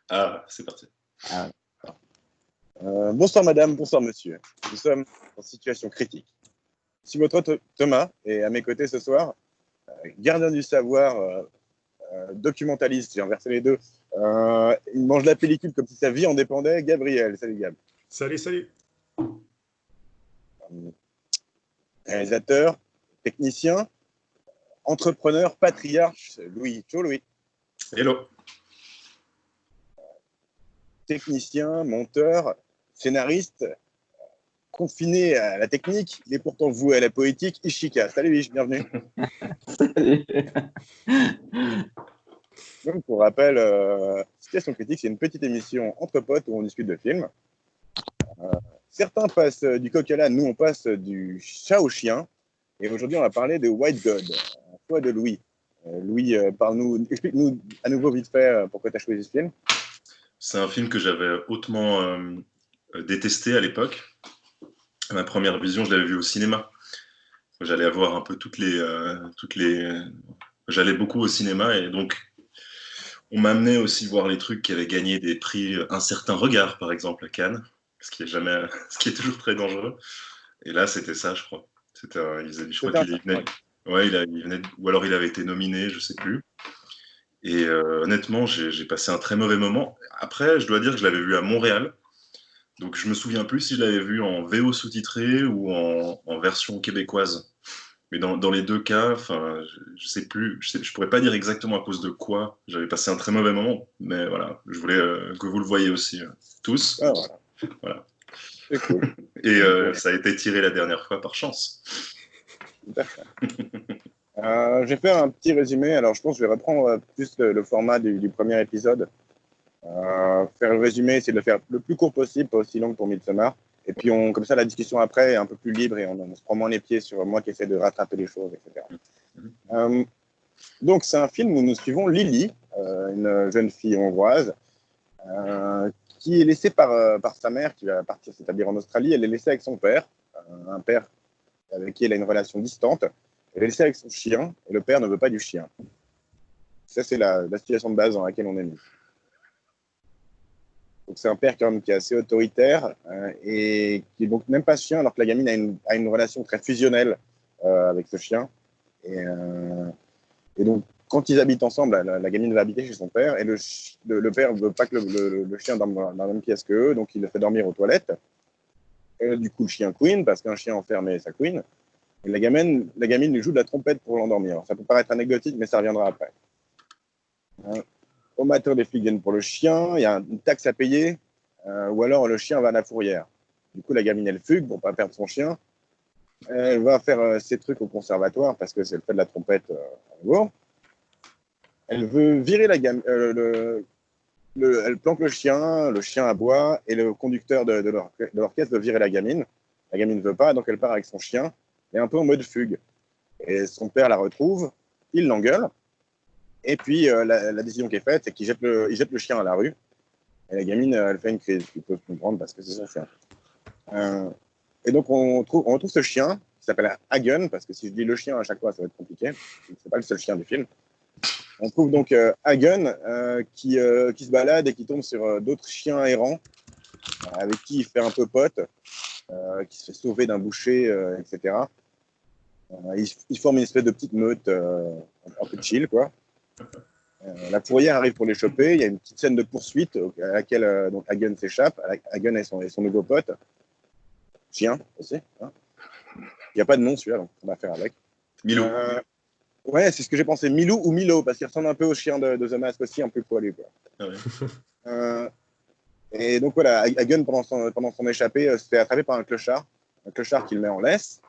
Ah, c'est parti. Ah, bonsoir madame, bonsoir monsieur. Nous sommes en situation critique. Si votre hôte Thomas est à mes côtés ce soir, gardien du savoir, documentaliste, j'ai inversé les deux, il mange la pellicule comme si sa vie en dépendait, Gabriel. Salut Gab. Salut, salut. Réalisateur, technicien, entrepreneur, patriarche, Louis. Ciao Louis. Hello. Technicien, monteur, scénariste, confiné à la technique, il est pourtant voué à la poétique, Ishika. Salut Ish, bienvenue. Salut. Donc, pour rappel, Situation Critique, c'est une petite émission entre potes où on discute de films. Certains passent du coq à l'âne, nous on passe du chat au chien. Et aujourd'hui, on va parler de White God, un choix de Louis. Louis, parle-nous, explique-nous à nouveau vite fait pourquoi tu as choisi ce film. C'est un film que j'avais hautement détesté à l'époque. Ma première vision, je l'avais vu au cinéma. J'allais avoir un peu J'allais beaucoup au cinéma et donc on m'amenait aussi voir les trucs qui avaient gagné des prix, Un certain regard par exemple à Cannes, ce qui est toujours très dangereux. Et là, c'était ça, je crois. Je crois qu'il venait. Ouais, il venait, ou alors il avait été nominé, je sais plus. Et honnêtement, j'ai passé un très mauvais moment. Après, je dois dire que je l'avais vu à Montréal. Donc, je me souviens plus si je l'avais vu en VO sous-titré ou en version québécoise. Mais dans les deux cas, je sais plus, je pourrais pas dire exactement à cause de quoi j'avais passé un très mauvais moment. Mais voilà, je voulais que vous le voyez aussi, tous. Ah, voilà. C'est cool. Et ça a été tiré la dernière fois par chance. Je vais faire un petit résumé. Alors, je pense que je vais reprendre plus le format du premier épisode. Faire le résumé, c'est de le faire le plus court possible, pas aussi long pour Midsommar. Et puis, comme ça, la discussion après est un peu plus libre et on se prend moins les pieds sur moi qui essaie de rattraper les choses, etc. Donc, c'est un film où nous suivons Lily, une jeune fille hongroise, qui est laissée par sa mère, qui va partir s'établir en Australie. Elle est laissée avec son père, un père avec qui elle a une relation distante. Elle est laissée avec son chien, et le père ne veut pas du chien. Ça, c'est la situation de base dans laquelle on est mis. Donc, c'est un père quand même qui est assez autoritaire et qui est donc même pas chien, alors que la gamine a une relation très fusionnelle avec ce chien. Et donc, quand ils habitent ensemble, la gamine va habiter chez son père et le père ne veut pas que le chien dorme dans la même pièce qu'eux, donc il le fait dormir aux toilettes. Et du coup, le chien couine, parce qu'un chien enfermé, ça couine. Et la gamine lui joue de la trompette pour l'endormir. Ça peut paraître anecdotique, mais ça reviendra après. Au matin, les flics viennent pour le chien, il y a une taxe à payer, ou alors le chien va à la fourrière. Du coup, la gamine, elle fugue pour ne pas perdre son chien. Elle va faire ses trucs au conservatoire parce que c'est le fait de la trompette à nouveau. Elle veut virer la gamine. Elle planque le chien aboie, et le conducteur de l'orchestre veut virer la gamine. La gamine ne veut pas, donc elle part avec son chien, et un peu en mode fugue. Et son père la retrouve, il l'engueule. Et puis, la décision qui est faite, c'est qu'il jette le chien à la rue. Et la gamine, elle fait une crise, il peut se comprendre, parce que c'est son chien. Et donc, on retrouve ce chien, qui s'appelle Hagen, parce que si je dis le chien à chaque fois, ça va être compliqué. C'est pas le seul chien du film. On trouve donc Hagen, qui se balade et qui tombe sur d'autres chiens errants, avec qui il fait un peu pote, qui se fait sauver d'un boucher, etc. Ils forment une espèce de petite meute, un peu chill, quoi. La fourrière arrive pour les choper. Il y a une petite scène de poursuite à laquelle donc Hagen s'échappe. Hagen et son nouveau pote. Chien aussi. Hein. Il n'y a pas de nom celui-là, donc on va faire avec. Milou. Ouais, c'est ce que j'ai pensé. Milou ou Milo, parce qu'il ressemble un peu au chien de The Mask aussi, un peu poilu. Quoi. Ah ouais. Et donc voilà, Hagen, pendant son échappée, se fait attraper par un clochard qui le met en laisse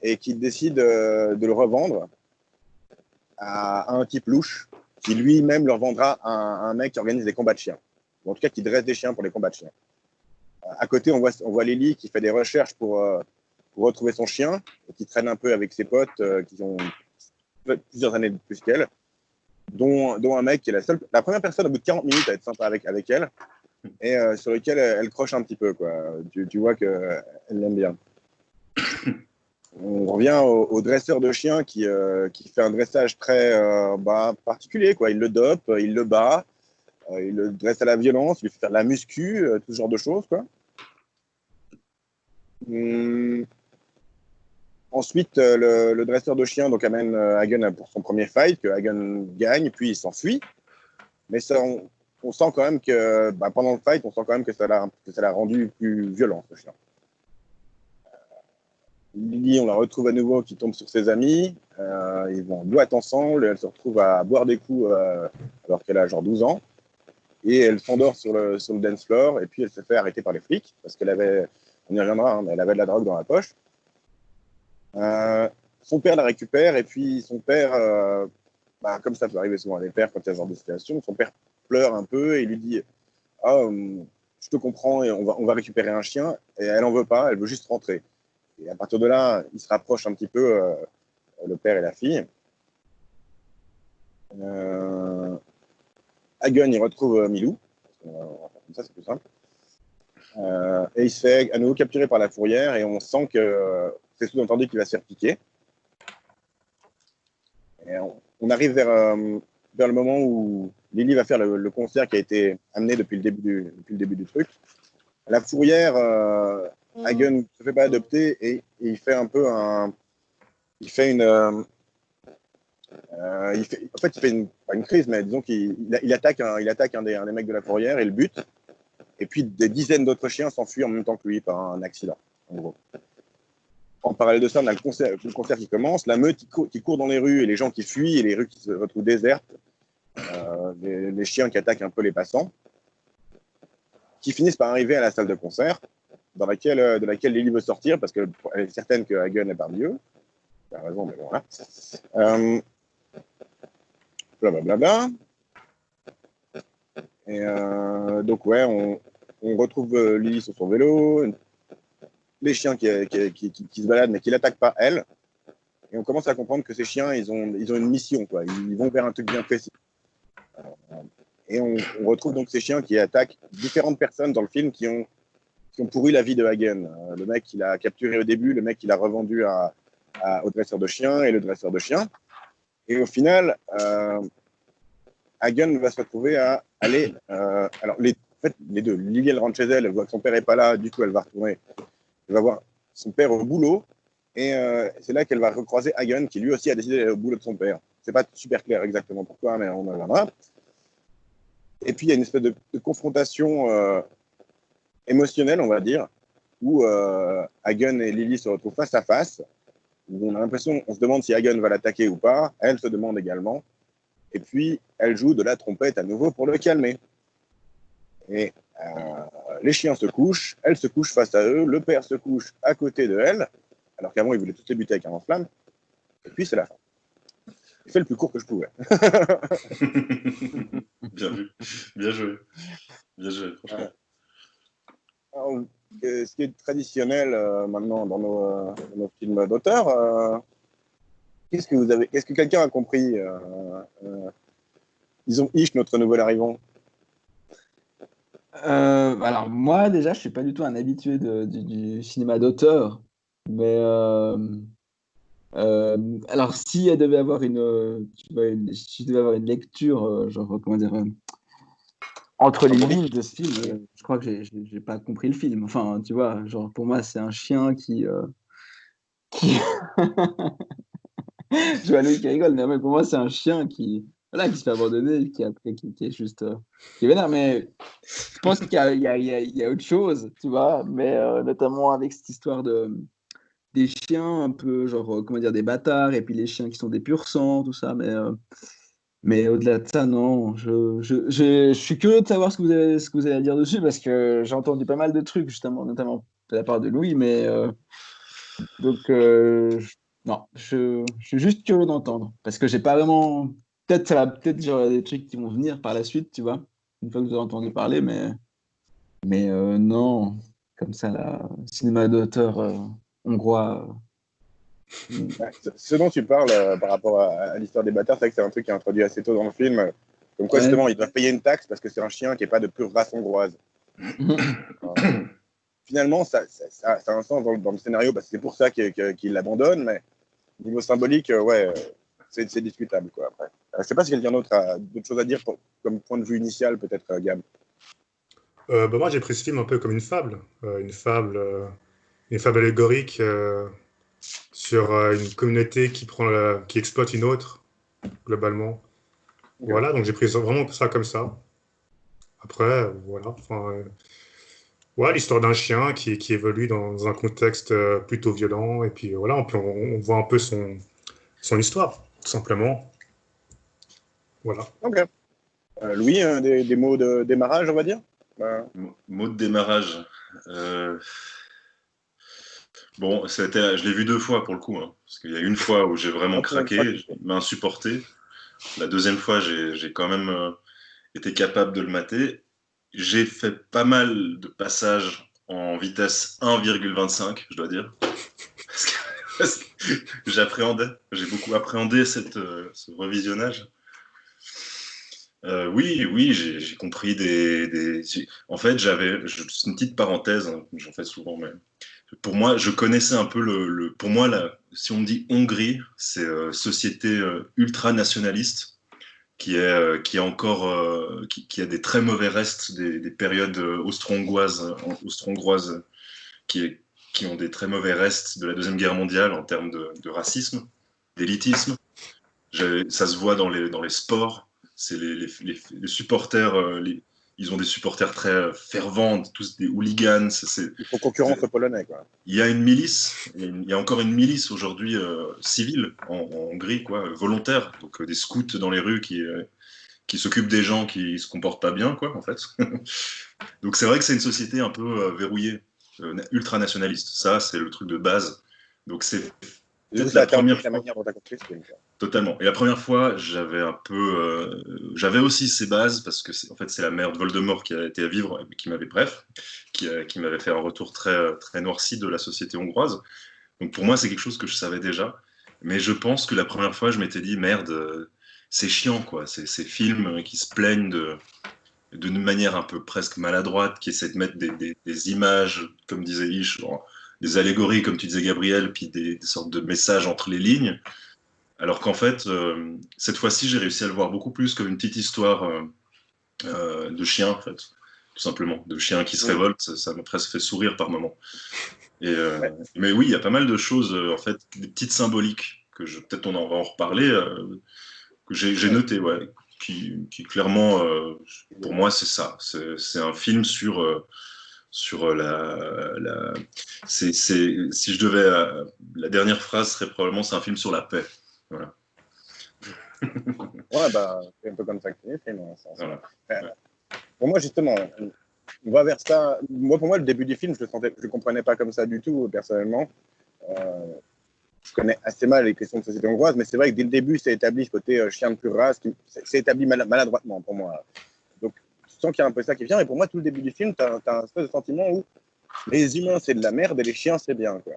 et qui décide de le revendre à un type louche qui lui-même le revendra à un mec qui organise des combats de chiens. Ou en tout cas, qui dresse des chiens pour les combats de chiens. À côté, on voit Lily qui fait des recherches pour retrouver son chien et qui traîne un peu avec ses potes qui ont plusieurs années de plus qu'elle, dont un mec qui est la première personne au bout de 40 minutes à être sympa avec elle et sur lequel elle croche un petit peu. Quoi. Tu vois qu'elle l'aime bien. On revient au dresseur de chiens qui fait un dressage très particulier. Quoi. Il le dope, il le bat, il le dresse à la violence, il lui fait faire de la muscu, tout ce genre de choses, quoi. Ensuite, le dresseur de chien donc, amène Hagen pour son premier fight, que Hagen gagne, puis il s'enfuit. Mais ça, on sent quand même que, pendant le fight, on sent quand même que ça l'a rendu plus violent, ce chien. Lily, on la retrouve à nouveau qui tombe sur ses amis. Ils vont en boîte ensemble. Elle se retrouve à boire des coups alors qu'elle a genre 12 ans. Et elle s'endort sur le dance floor. Et puis elle se fait arrêter par les flics parce qu'elle avait, on y reviendra, hein, mais elle avait de la drogue dans la poche. Son père la récupère. Et puis son père, comme ça peut arriver souvent à des pères quand il y a ce genre de situation, son père pleure un peu et lui dit je te comprends et on va récupérer un chien. Et elle n'en veut pas, elle veut juste rentrer. Et à partir de là, ils se rapprochent un petit peu, le père et la fille. Hagen, il retrouve Milou. Comme ça, c'est plus simple. Et il se fait à nouveau capturer par la fourrière et on sent que c'est sous-entendu qu'il va se faire piquer. Et on arrive vers le moment où Lily va faire le concert qui a été amené depuis le début du truc. La fourrière, Hagen ne se fait pas adopter et il fait un peu il fait une. Pas une crise, mais disons qu'il attaque un des mecs de la fourrière et le bute. Et puis des dizaines d'autres chiens s'enfuient en même temps que lui par un accident, en gros. En parallèle de ça, on a le concert qui commence, la meute qui court dans les rues et les gens qui fuient et les rues qui se retrouvent désertes, les chiens qui attaquent un peu les passants, qui finissent par arriver à la salle de concert de laquelle Lily veut sortir parce qu'elle est certaine que Hagen est parmi eux. Elle a raison, mais bon, voilà. Blablabla. Et donc, ouais, on retrouve Lily sur son vélo, les chiens qui se baladent mais qui ne l'attaquent pas, elle. Et on commence à comprendre que ces chiens, ils ont une mission, quoi. Ils vont vers un truc bien précis. Et on retrouve donc ces chiens qui attaquent différentes personnes dans le film qui ont pourri la vie de Hagen. Le mec qu'il a capturé au début, le mec qu'il a revendu au dresseur de chiens et le dresseur de chiens. Et au final, Hagen va se retrouver à aller. Alors, en fait, les deux. Lily, elle rentre chez elle, elle voit que son père n'est pas là, du coup, elle va retourner. Elle va voir son père au boulot. Et c'est là qu'elle va recroiser Hagen, qui lui aussi a décidé d'aller au boulot de son père. C'est pas super clair exactement pourquoi, mais on en reviendra. Et puis, il y a une espèce de confrontation émotionnelle, on va dire, où Hagen et Lily se retrouvent face à face. Où on a l'impression, on se demande si Hagen va l'attaquer ou pas. Elle se demande également. Et puis, elle joue de la trompette à nouveau pour le calmer. Et les chiens se couchent, elle se couche face à eux, le père se couche à côté de elle, alors qu'avant, il voulait tous les buter avec un lance-flamme. Et puis, c'est la fin. J'ai fait le plus court que je pouvais. Bien vu. Bien joué. Bien joué, franchement. Alors, ce qui est traditionnel maintenant dans nos films d'auteur, qu'est-ce que quelqu'un a compris disons Ish, notre nouvel arrivant. Alors moi déjà je suis pas du tout un habitué du cinéma d'auteur, mais alors si elle devait avoir si je devais avoir une lecture genre comment dire entre les lignes de ce film, je crois que j'ai pas compris le film. Enfin tu vois, genre pour moi c'est un chien qui je vois Louis qui rigole, mais pour moi c'est un chien qui voilà, qui se fait abandonner, qui est juste qui est vénère. Mais je pense qu'il y a autre chose, tu vois, mais notamment avec cette histoire des chiens un peu genre comment dire des bâtards et puis les chiens qui sont des pur sang, tout ça. Mais au-delà de ça, non. Je suis curieux de savoir ce que vous allez dire dessus parce que j'ai entendu pas mal de trucs justement, notamment de la part de Louis, mais donc non, je suis juste curieux d'entendre parce que j'ai pas vraiment. Peut-être genre des trucs qui vont venir par la suite, tu vois, une fois que vous avez entendu parler, mais non, comme ça, là, cinéma d'auteur hongrois. Ce dont tu parles par rapport à l'histoire des bâtards, c'est vrai que c'est un truc qui est introduit assez tôt dans le film. Comme quoi, Ouais. justement, ils doivent payer une taxe parce que c'est un chien qui n'est pas de pure race hongroise. Finalement, ça a un sens dans le scénario parce que c'est pour ça qu'il l'abandonne, mais niveau symbolique, ouais, c'est discutable, quoi, après. Je sais pas si quelqu'un d'autre a d'autres choses à dire comme point de vue initial, peut-être, Gab. Moi, j'ai pris ce film un peu comme une fable allégorique sur une communauté qui exploite une autre, globalement. Ok. Voilà, donc j'ai pris vraiment ça comme ça. Après, voilà, ouais, l'histoire d'un chien qui évolue dans un contexte plutôt violent, et puis voilà, on voit un peu son histoire, tout simplement. Voilà. Ok. Louis, des mots de démarrage, on va dire. Mot de démarrage. Bon, je l'ai vu 2 fois pour le coup, hein, parce qu'il y a une fois où j'ai vraiment craqué, il m'a insupporté. La deuxième fois, j'ai quand même été capable de le mater. J'ai fait pas mal de passages en vitesse 1,25, je dois dire. Parce que j'appréhendais, j'ai beaucoup appréhendé ce revisionnage. Oui, j'ai compris En fait, c'est une petite parenthèse, hein, j'en fais souvent, mais pour moi, je connaissais un peu pour moi, si on me dit Hongrie, c'est société ultra-nationaliste qui a des très mauvais restes des périodes austro-hongroises qui ont des très mauvais restes de la Deuxième Guerre mondiale en termes de racisme, d'élitisme. Ça se voit dans les sports. C'est les supporters, ils ont des supporters très fervents, tous des hooligans. Il faut concurrence aux Polonais, quoi. Il y a une milice, il y a encore une milice aujourd'hui civile en Hongrie, quoi, volontaire. Donc des scouts dans les rues qui s'occupent des gens qui se comportent pas bien, quoi, en fait. Donc c'est vrai que c'est une société un peu verrouillée, ultranationaliste. Ça, c'est le truc de base. Donc c'est peut-être la première fois. Manière dont tu as compris ce film, quoi. Totalement. Et la première fois, j'avais aussi ces bases parce que en fait c'est la mère de Voldemort qui a été à vivre, qui m'avait fait un retour très très noirci de la société hongroise. Donc pour moi c'est quelque chose que je savais déjà, mais je pense que la première fois je m'étais dit merde, c'est chiant quoi, ces films qui se plaignent d'une manière un peu presque maladroite, qui essaient de mettre des images, comme disait Ish, des allégories comme tu disais Gabriel, puis des sortes de messages entre les lignes. Alors qu'en fait, cette fois-ci, j'ai réussi à le voir beaucoup plus comme une petite histoire de chien, en fait, tout simplement, de chien qui se révolte. Ça m'a presque fait sourire par moments. Mais oui, il y a pas mal de choses, en fait, des petites symboliques peut-être on en va en reparler, que j'ai noté, ouais, qui clairement, pour moi, c'est ça. C'est un film sur si je devais, la dernière phrase serait probablement c'est un film sur la paix. Voilà. Ouais, c'est un peu comme ça que c'est le film. Voilà. Pour moi, justement, on va vers ça. Pour moi, le début du film, je le comprenais pas comme ça du tout, personnellement. Je connais assez mal les questions de société hongroise, mais c'est vrai que dès le début, c'est établi ce côté chien de pure race, c'est établi maladroitement pour moi. Donc, tu sens qu'il y a un peu ça qui vient, et pour moi, tout le début du film, tu as un espèce de sentiment où les humains, c'est de la merde et les chiens, c'est bien, quoi.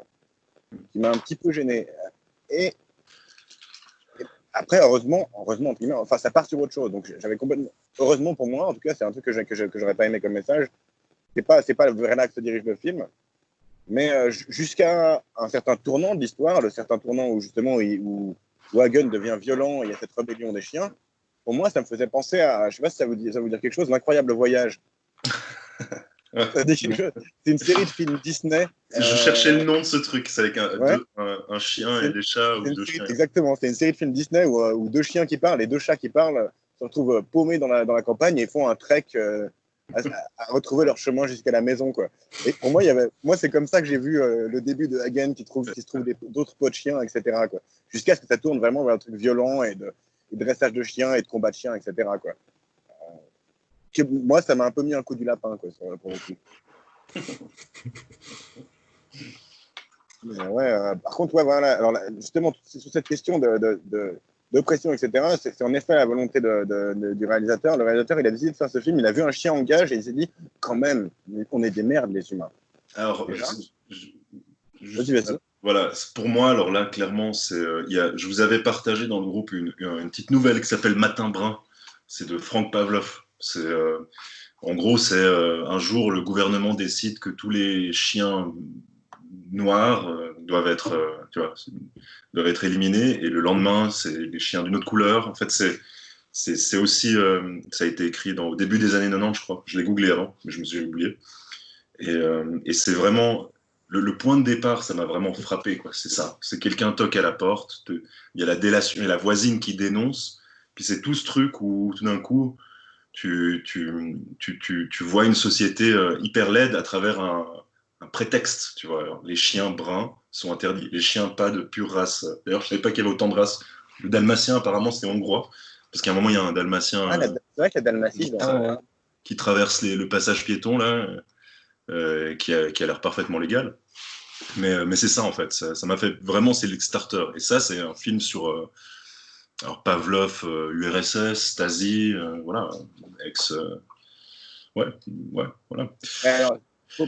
Qui m'a un petit peu gêné. Et après, heureusement, enfin, ça part sur autre chose. Donc, j'avais complètement. Heureusement pour moi, en tout cas, c'est un truc que j'aurais pas aimé comme message. C'est pas vers là que se dirige le film. Mais jusqu'à un certain tournant de l'histoire, le certain tournant où justement où Hagen devient violent, il y a cette rébellion des chiens. Pour moi, ça me faisait penser à, je sais pas si ça vous dit quelque chose, L'Incroyable Voyage. Ça dit quelque chose. C'est une série de films Disney. Je cherchais le nom de ce truc, c'est avec un chien et des chats ou deux chiens. Exactement, c'est une série de films Disney où deux chiens qui parlent et deux chats qui parlent se retrouvent paumés dans la campagne et font un trek à retrouver leur chemin jusqu'à la maison, quoi. Et pour moi, c'est comme ça que j'ai vu le début de Hagen qui se trouve d'autres potes chiens, etc., quoi. Jusqu'à ce que ça tourne vraiment vers un truc violent et de dressage de chiens et de combat de chiens, etc., quoi. Moi, ça m'a un peu mis un coup du lapin, quoi, pour le coup. Ouais, par contre, ouais, voilà. Alors, justement, sur cette question d'oppression, etc., c'est en effet la volonté du réalisateur. Le réalisateur, il a décidé de faire ce film, il a vu un chien en gage et il s'est dit, quand même, on est des merdes, les humains. Alors, vas-y. Voilà, pour moi, alors là, clairement, je vous avais partagé dans le groupe une petite nouvelle qui s'appelle Matin Brun. C'est de Frank Pavlov. En gros, un jour, le gouvernement décide que tous les chiens noirs, doivent être éliminés, et le lendemain, c'est les chiens d'une autre couleur. En fait, c'est aussi, ça a été écrit au début des années 90, je crois. Je l'ai googlé avant, mais je me suis oublié. Et c'est vraiment le point de départ, ça m'a vraiment frappé, quoi. C'est ça. C'est quelqu'un toque à la porte, il y a la délation, et la voisine qui dénonce, puis c'est tout ce truc où tout d'un coup, tu vois une société hyper laide à travers un prétexte, tu vois. Alors, les chiens bruns sont interdits, les chiens pas de pure race. D'ailleurs, je savais pas qu'il y avait autant de races. Le dalmatien, apparemment, c'est hongrois, parce qu'à un moment, il y a un dalmatien c'est vrai que la Dalmatie, qui traverse le passage piéton, là, qui a l'air parfaitement légal. Mais c'est ça, en fait. Ça m'a fait vraiment, c'est le starter. Et ça, c'est un film sur alors Pavlov, URSS, Stasi, voilà, ouais, voilà. Alors,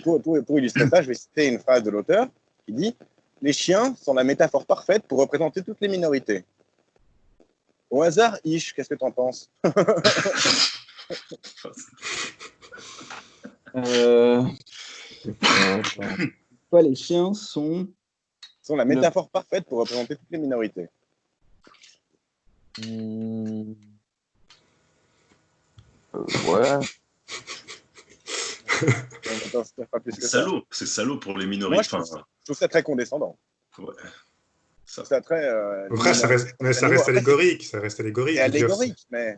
pour illustrer ça, je vais citer une phrase de l'auteur qui dit « Les chiens sont la métaphore parfaite pour représenter toutes les minorités. » Au hasard, Ish, qu'est-ce que tu en penses? Quoi, les chiens sont la métaphore parfaite pour représenter toutes les minorités. Ouais. C'est salaud pour les minorités. Moi, je trouve ça très condescendant. Ouais. Ça très. Après, ça reste allégorique. Ça reste allégorique. C'est allégorique, mais.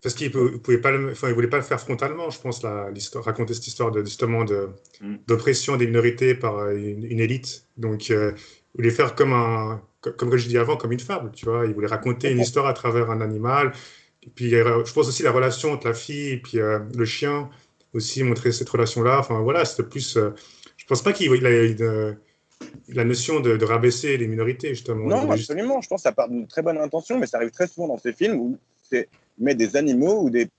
Parce qu'il ne voulait pas le faire frontalement, je pense, raconter cette histoire justement d'oppression des minorités par une élite. Donc, il voulait faire comme je dis avant, comme une fable, tu vois. Il voulait raconter une histoire à travers un animal. Et puis, je pense aussi la relation entre la fille et puis le chien, aussi montrer cette relation-là. Enfin, voilà, c'était plus... je pense pas qu'il a la notion de rabaisser les minorités, justement. Non, absolument. Je pense que ça part d'une très bonne intention, mais ça arrive très souvent dans ces films où il met des animaux ou des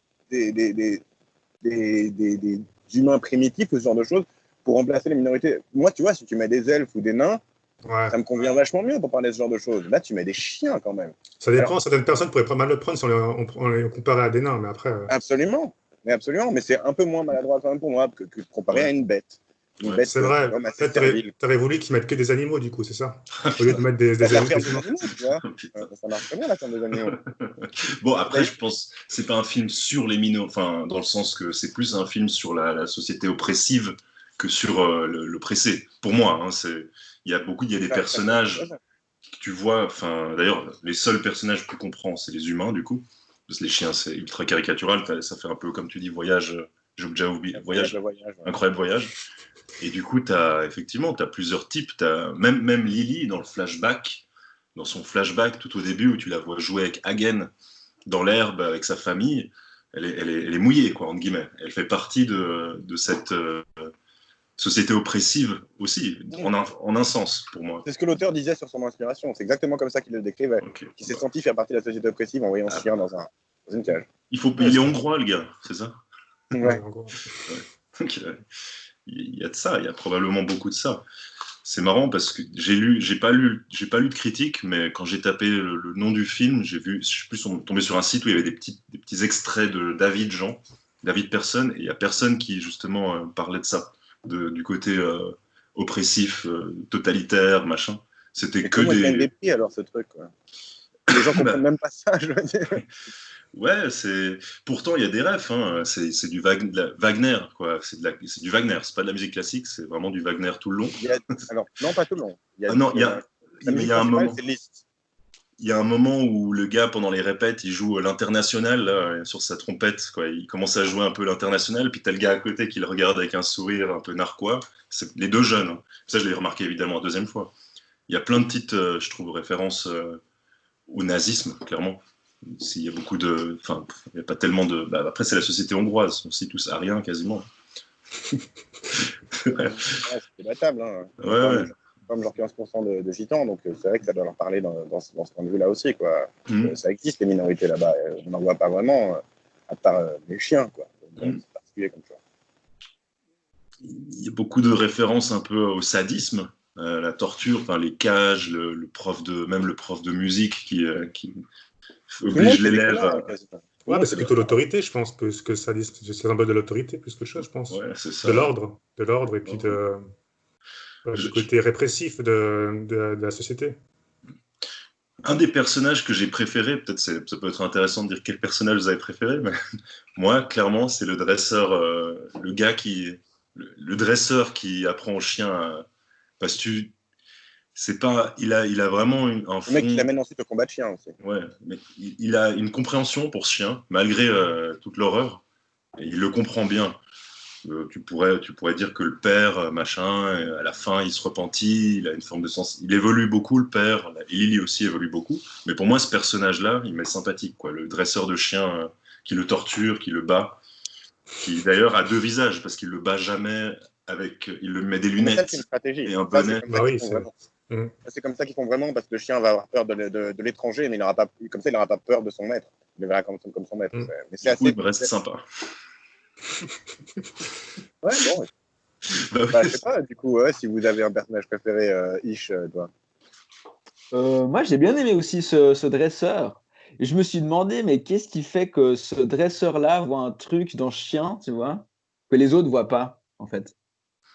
humains primitifs ou ce genre de choses pour remplacer les minorités. Moi, tu vois, si tu mets des elfes ou des nains, ça me convient vachement mieux pour parler de ce genre de choses. Là, tu mets des chiens quand même. Ça dépend. Alors, certaines personnes pourraient pas mal le prendre si on les comparait à des nains, mais après... Absolument. Mais c'est un peu moins maladroit quand même pour moi que de comparer à une bête. C'est vrai. Tu aurais voulu qu'ils mettent que des animaux, du coup, c'est ça? Au lieu de mettre des animaux. Ça marche très bien, la ferme des animaux. Bon, après, je pense que c'est pas un film sur les minorités, enfin, dans le sens que c'est plus un film sur la société oppressive que sur l'oppressé. Pour moi, hein, il y a des personnages que tu vois, enfin, d'ailleurs, les seuls personnages que tu comprends, c'est les humains, du coup. Parce que les chiens, c'est ultra caricatural, ça fait un peu, comme tu dis, j'ai déjà oublié, incroyable voyage. Et du coup, tu as plusieurs types. Même Lily, dans son flashback, tout au début, où tu la vois jouer avec Hagen dans l'herbe avec sa famille, elle est mouillée, quoi, entre guillemets. Elle fait partie de cette société oppressive aussi, en un sens, pour moi. C'est ce que l'auteur disait sur son inspiration. C'est exactement comme ça qu'il le décrivait. Okay. Qu'il s'est senti faire partie de la société oppressive en voyant ce chien dans une cage. Il est hongrois, le gars, c'est ça? Ouais. Donc, il y a de ça, il y a probablement beaucoup de ça. C'est marrant parce que j'ai pas lu de critique, mais quand j'ai tapé le nom du film, je suis plus tombé sur un site où il y avait des petits extraits de David Persson, et il y a personne qui justement parlait de ça, du côté oppressif, totalitaire, machin. C'était que des. Il des prix alors ce truc, quoi. Les gens comprennent même pas ça, je veux dire. Ouais, pourtant il y a des refs, hein. C'est du Wagner, quoi. C'est du Wagner, c'est pas de la musique classique, c'est vraiment du Wagner tout le long. Alors, non, pas tout le long. Il y a un moment où le gars, pendant les répètes, il joue l'international là, sur sa trompette, quoi. Il commence à jouer un peu l'international, puis t'as le gars à côté qui le regarde avec un sourire un peu narquois. C'est les deux jeunes, hein. Ça, je l'ai remarqué évidemment la deuxième fois. Il y a plein de petites, je trouve, références au nazisme, clairement. S'il y a beaucoup de. Enfin, il n'y a pas tellement de. Après, c'est la société hongroise, on cite tous à rien quasiment. C'est débattable, hein. Ouais. Comme genre 15% de gitans, donc c'est vrai que ça doit leur parler dans ce point de vue-là aussi, quoi. Ça existe, les minorités là-bas. On n'en voit pas vraiment, à part les chiens, quoi. C'est particulier comme ça. Il y a beaucoup de références un peu au sadisme, la torture, enfin, les cages, même le prof de musique qui oblige l'élève à... Ouais, mais c'est plutôt l'autorité, je pense, plus que ça. C'est un peu de l'autorité plus que chose, je pense. Ouais, c'est ça. De l'ordre, et puis de... Du côté répressif de la société. Un des personnages que j'ai préféré, peut-être ça peut être intéressant de dire quel personnage vous avez préféré, mais moi, clairement, c'est le dresseur, le dresseur qui apprend au chien parce que c'est pas, il a vraiment un Le mec qui fond, l'amène ensuite au combat de chien aussi. ouais, mais il a une compréhension pour ce chien, malgré toute l'horreur, et il le comprend bien. Tu pourrais dire que le père, machin, à la fin, il se repentit, il a une forme de sens. Il évolue beaucoup, le père, et Lily aussi évolue beaucoup. Mais pour moi, ce personnage-là, il m'est sympathique, quoi. Le dresseur de chien qui le torture, qui le bat, qui d'ailleurs a deux visages, parce qu'il le bat jamais avec. Il le met des Mais ça, lunettes c'est une stratégie. et un Ça, bonnet. c'est comme Bah ça oui, qu'ils font c'est. vraiment. Mhm. C'est comme ça qu'ils font vraiment, parce que le chien va avoir peur de l'étranger, mais il n'aura pas, comme ça, il n'aura pas peur de son maître. Il le verra comme son maître. Mm. Mais c'est Du coup, assez. il me reste sympa. Ouais, bon. Bah oui. Bah, je sais pas, du coup, si vous avez un personnage préféré, Ish, toi. Moi, j'ai bien aimé aussi ce dresseur. Et je me suis demandé, mais qu'est-ce qui fait que ce dresseur-là voit un truc dans Chien, tu vois, que les autres voient pas, en fait?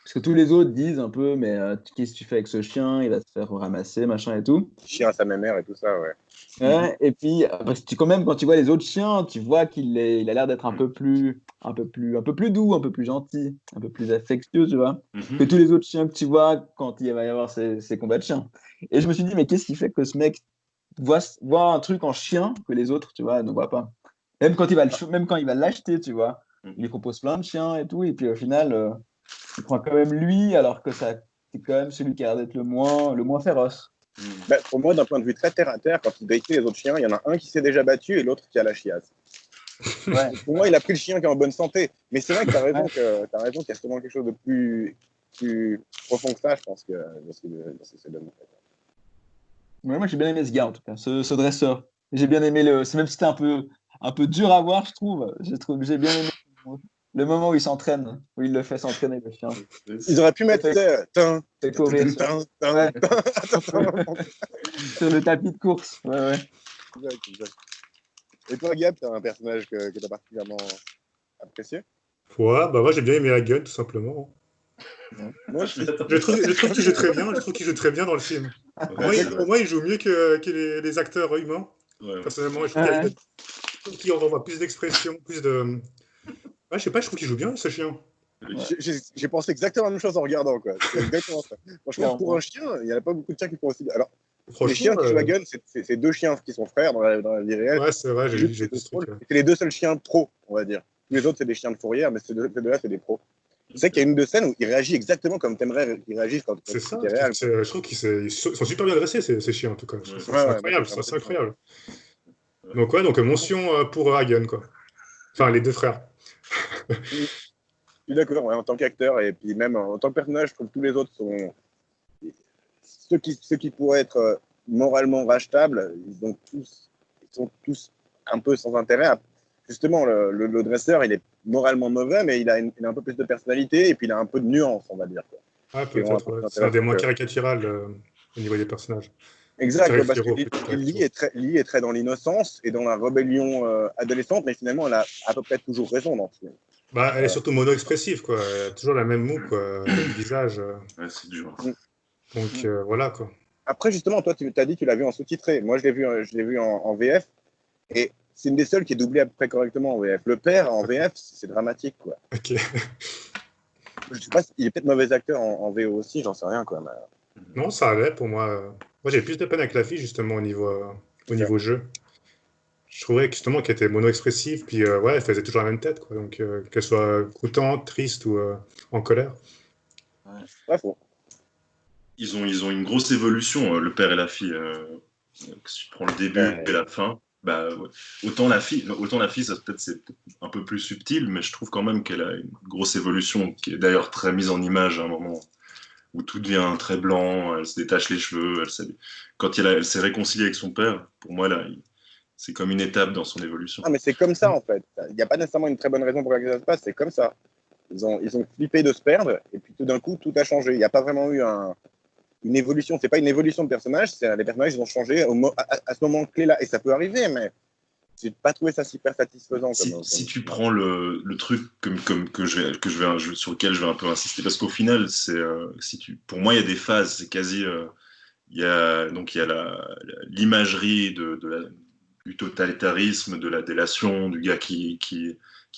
Parce que tous les autres disent un peu, mais qu'est-ce que tu fais avec ce chien? Il va se faire ramasser, machin et tout. Chien à sa mère et tout ça, ouais. Ouais, et puis, parce que quand même, quand tu vois les autres chiens, tu vois il a l'air d'être un peu plus doux, un peu plus gentil, un peu plus affectueux, tu vois, que Mhm. tous les autres chiens que tu vois quand il va y avoir ces combats de chiens. Et je me suis dit, mais qu'est-ce qui fait que ce mec voit un truc en chien que les autres, tu vois, ne voient pas? Même quand il va l'acheter, tu vois, il lui propose plein de chiens et tout, et puis au final, il prend quand même lui, alors que c'est quand même celui qui a l'air d'être le moins féroce. Mhm. Bah, pour moi, d'un point de vue très terre à terre, quand il décrit les autres chiens, il y en a un qui s'est déjà battu et l'autre qui a la chiasse. Ouais. Pour moi, il a pris le chien qui est en bonne santé. Mais c'est vrai que tu as raison, qu'il y a sûrement quelque chose de plus profond que ça, je pense, dans ce que c'est de mon fait. Ouais, moi, j'ai bien aimé ce gars, en tout cas, ce dresseur. J'ai bien aimé c'est même si c'était un peu dur à voir, je trouve. J'ai bien aimé le moment où il s'entraîne, où il le fait s'entraîner, le chien. Ils auraient pu mettre Fait- ça. fait courir ouais, sur le tapis de course. Ouais, ouais. Exact. Et toi, Gab, tu as un personnage que tu as particulièrement apprécié? Ouais, bah moi j'ai bien aimé Hagen, tout simplement. Moi aussi. Je trouve qu'il joue très bien, je trouve qu'il joue très bien dans le film. Ouais, Pour moi, il joue mieux que les acteurs humains. ouais. Personnellement, je Ouais. trouve qu'il envoie plus d'expression, plus de. Ouais, je sais pas, je trouve qu'il joue bien, ce chien. J'ai pensé exactement la même chose en regardant, quoi. C'est exactement ça. Franchement, pour Clairement. un chien, il n'y en a pas beaucoup de chiens qui font aussi bien. Alors, les Franchement, chiens qui jouent à Gun, c'est deux chiens qui sont frères dans la vie réelle. ouais, c'est vrai, j'ai vu ce truc. C'est les deux seuls chiens pros, on va dire. Tous les autres, c'est des chiens de fourrière, mais ces deux-là, c'est des pros. Tu sais qu'il y a une de scènes où il réagit exactement comme t'aimerais qu'il réagisse quand C'est ça, c'est réel. je trouve qu'ils sont super bien dressés, ces chiens, en tout cas. C'est Ouais, incroyable, moi, c'est incroyable. Donc, ouais, donc mention pour Hagen, quoi. Enfin, les deux frères. Je suis d'accord, ouais, en tant qu'acteur et puis même en tant que personnage, je trouve que tous les autres sont ceux qui pourraient être moralement rachetables, ils sont tous un peu sans intérêt. Justement, le dresseur, il est moralement mauvais, mais il a un peu plus de personnalité et puis il a un peu de nuance, on va dire. Ouais, Qui rend un peut-être, peu ouais. plus C'est un des intéressant moins que- caricatural au niveau des personnages. Exact, Thierry parce que Fléau, peut-être. Lee est très dans l'innocence et dans la rébellion adolescente, mais finalement, elle a à peu près toujours raison dans ce film. Bah, elle est surtout mono-expressive, quoi. Elle a toujours la même moue, quoi, du visage. Ouais, c'est dur. Donc, voilà, quoi. Après, justement, toi, tu as dit que tu l'as vu en sous-titré. Moi, je l'ai vu en VF. Et c'est une des seules qui est doublée à peu près correctement en VF. Le père en VF, c'est dramatique, quoi. Ok. Je sais pas, il est peut-être mauvais acteur en VO aussi, j'en sais rien, quoi. Mais... Non, ça allait pour moi. Moi, j'ai plus de peine avec la fille, justement, au niveau jeu. Je trouvais que, justement qu'elle était mono-expressive, puis ouais, elle faisait toujours la même tête, quoi. Donc, qu'elle soit contente, triste ou en colère. Bref, bon. Ils ont une grosse évolution, le père et la fille. Si tu prends le début et la fin, bah, ouais. Autant la fille, ça peut-être c'est un peu plus subtil, mais je trouve quand même qu'elle a une grosse évolution, qui est d'ailleurs très mise en image à un moment où tout devient très blanc, elle se détache les cheveux, quand elle s'est réconciliée avec son père, pour moi là, c'est comme une étape dans son évolution. Ah, mais c'est comme ça, en fait. Il n'y a pas nécessairement une très bonne raison pour laquelle ça se passe, c'est comme ça. Ils ont flippé de se perdre, et puis tout d'un coup, tout a changé. Il n'y a pas vraiment eu une évolution. C'est pas une évolution de personnage, c'est les personnages, ils ont changé à ce moment clé-là. Et ça peut arriver, mais j'ai pas trouvé ça super satisfaisant. Si tu prends le truc sur lequel je vais un peu insister, parce qu'au final, pour moi, il y a des phases, c'est quasi. Il y a l'imagerie du totalitarisme, de la délation, du gars qui